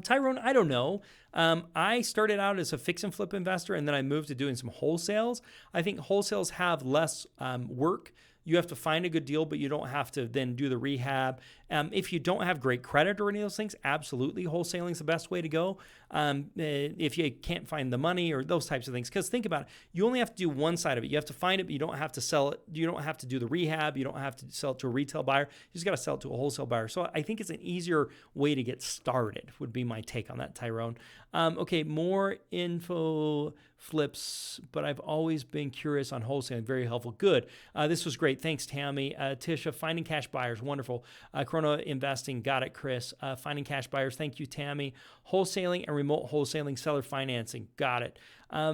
Tyrone, I don't know. I started out as a fix and flip investor, and then I moved to doing some wholesales. I think wholesales have less work. You have to find a good deal, but you don't have to then do the rehab. If you don't have great credit or any of those things, absolutely, wholesaling is the best way to go. If you can't find the money or those types of things, because think about it, you only have to do one side of it. You have to find it, but you don't have to sell it. You don't have to do the rehab. You don't have to sell it to a retail buyer. You just got to sell it to a wholesale buyer. So I think it's an easier way to get started, would be my take on that, Tyrone. Okay, more info flips, but I've always been curious on wholesaling. Very helpful. Good. This was great. Thanks, Tammy. Tisha, finding cash buyers. Wonderful. Corona investing. Got it, Chris. Finding cash buyers. Thank you, Tammy. Wholesaling and remote wholesaling, seller financing. Got it.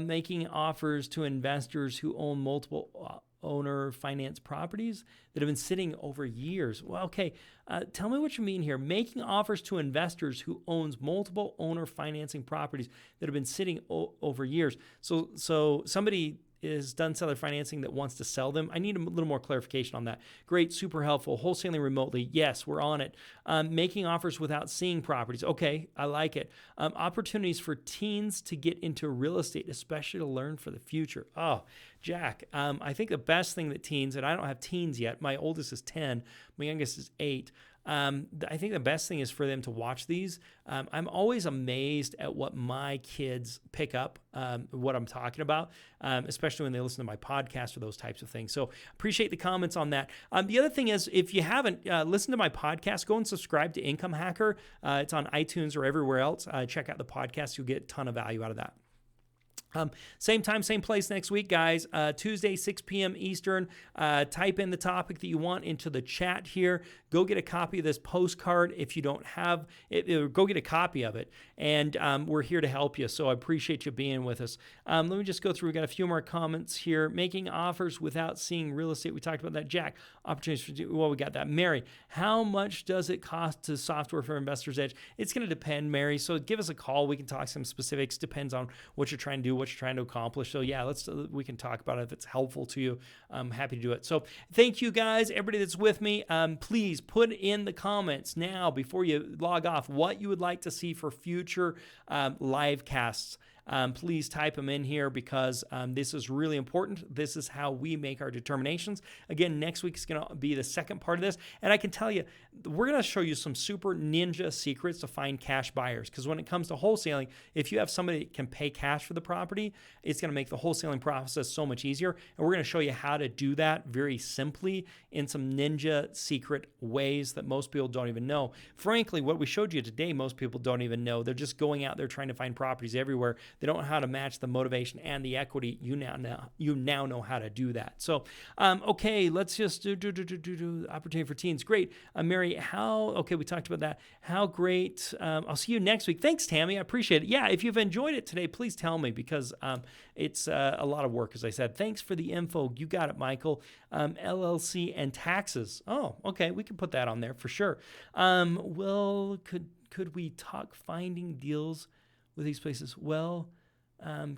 Making offers to investors who own multiple owner finance properties that have been sitting over years. Well, okay. Tell me what you mean here. Making offers to investors who owns multiple owner financing properties that have been sitting over years. So somebody is done seller financing that wants to sell them. I need a little more clarification on that. Great, super helpful. Wholesaling remotely. Yes, we're on it. Making offers without seeing properties. Okay, I like it. Opportunities for teens to get into real estate, especially to learn for the future. Oh, Jack, I think the best thing that teens, and I don't have teens yet. My oldest is 10. My youngest is 8. I think the best thing is for them to watch these. I'm always amazed at what my kids pick up, what I'm talking about, especially when they listen to my podcast or those types of things. So appreciate the comments on that. The other thing is, if you haven't listened to my podcast, go and subscribe to Income Hacker. It's on iTunes or everywhere else. Check out the podcast. You'll get a ton of value out of that. Same time, same place next week, guys. Tuesday, 6 p.m. Eastern. Type in the topic that you want into the chat here. Go get a copy of this postcard. If you don't have it, go get a copy of it. And we're here to help you. So I appreciate you being with us. Let me just go through. We got a few more comments here. Making offers without seeing real estate. We talked about that. Jack, opportunities for, well, we got that. Mary, how much does it cost to software for Investor's Edge? It's going to depend, Mary. So give us a call. We can talk some specifics. Depends on what you're trying to do, what you're trying to accomplish. So yeah, we can talk about it if it's helpful to you. I'm happy to do it. So thank you guys, everybody that's with me. Please put in the comments now before you log off what you would like to see for future live casts. Please type them in here because this is really important. This is how we make our determinations. Again, next week is going to be the second part of this. And I can tell you, we're going to show you some super ninja secrets to find cash buyers. Because when it comes to wholesaling, if you have somebody that can pay cash for the property, it's going to make the wholesaling process so much easier. And we're going to show you how to do that very simply in some ninja secret ways that most people don't even know. Frankly, what we showed you today, most people don't even know. They're just going out there trying to find properties everywhere. They don't know how to match the motivation and the equity. You now know how to do that. So, okay, let's just do opportunity for teens. Great. Mary, okay, we talked about that. How great. I'll see you next week. Thanks, Tammy. I appreciate it. Yeah, if you've enjoyed it today, please tell me because it's a lot of work, as I said. Thanks for the info. You got it, Michael. LLC and taxes. Oh, okay. We can put that on there for sure. Well, could we talk finding deals with these places? Well,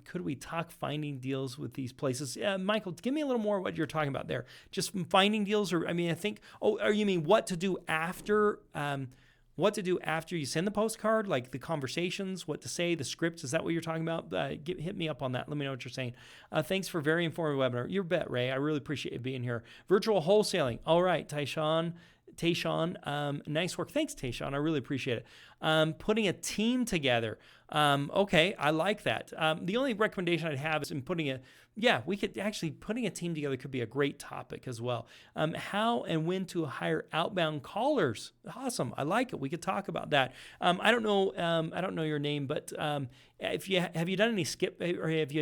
could we talk finding deals with these places? Michael, give me a little more what you're talking about there. Just finding deals, or I mean, I think. Oh, or you mean what to do after? What to do after you send the postcard, like the conversations, what to say, the scripts. Is that what you're talking about? Hit me up on that. Let me know what you're saying. Thanks for a very informative webinar. You bet, Ray. I really appreciate you being here. Virtual wholesaling. All right, Tayshawn, nice work. Thanks, Tayshawn. I really appreciate it. Putting a team together. Okay, I like that. The only recommendation I'd have is in putting a team together could be a great topic as well. How and when to hire outbound callers. Awesome. I like it. We could talk about that. I don't know your name, but have you done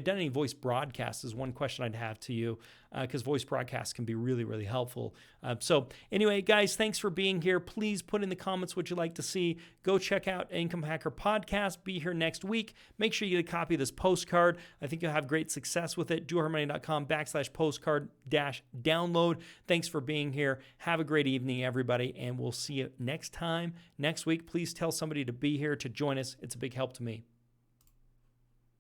any voice broadcasts is one question I'd have to you, because voice broadcasts can be really, really helpful. So anyway, guys, thanks for being here. Please put in the comments what you'd like to see. Go check out Income Hacker Podcast. Be here next week. Make sure you get a copy of this postcard. I think you'll have great success with it. dohermoney.com/postcard-download. Thanks for being here. Have a great evening, everybody, and we'll see you next time, next week. Please tell somebody to be here to join us. It's a big help to me.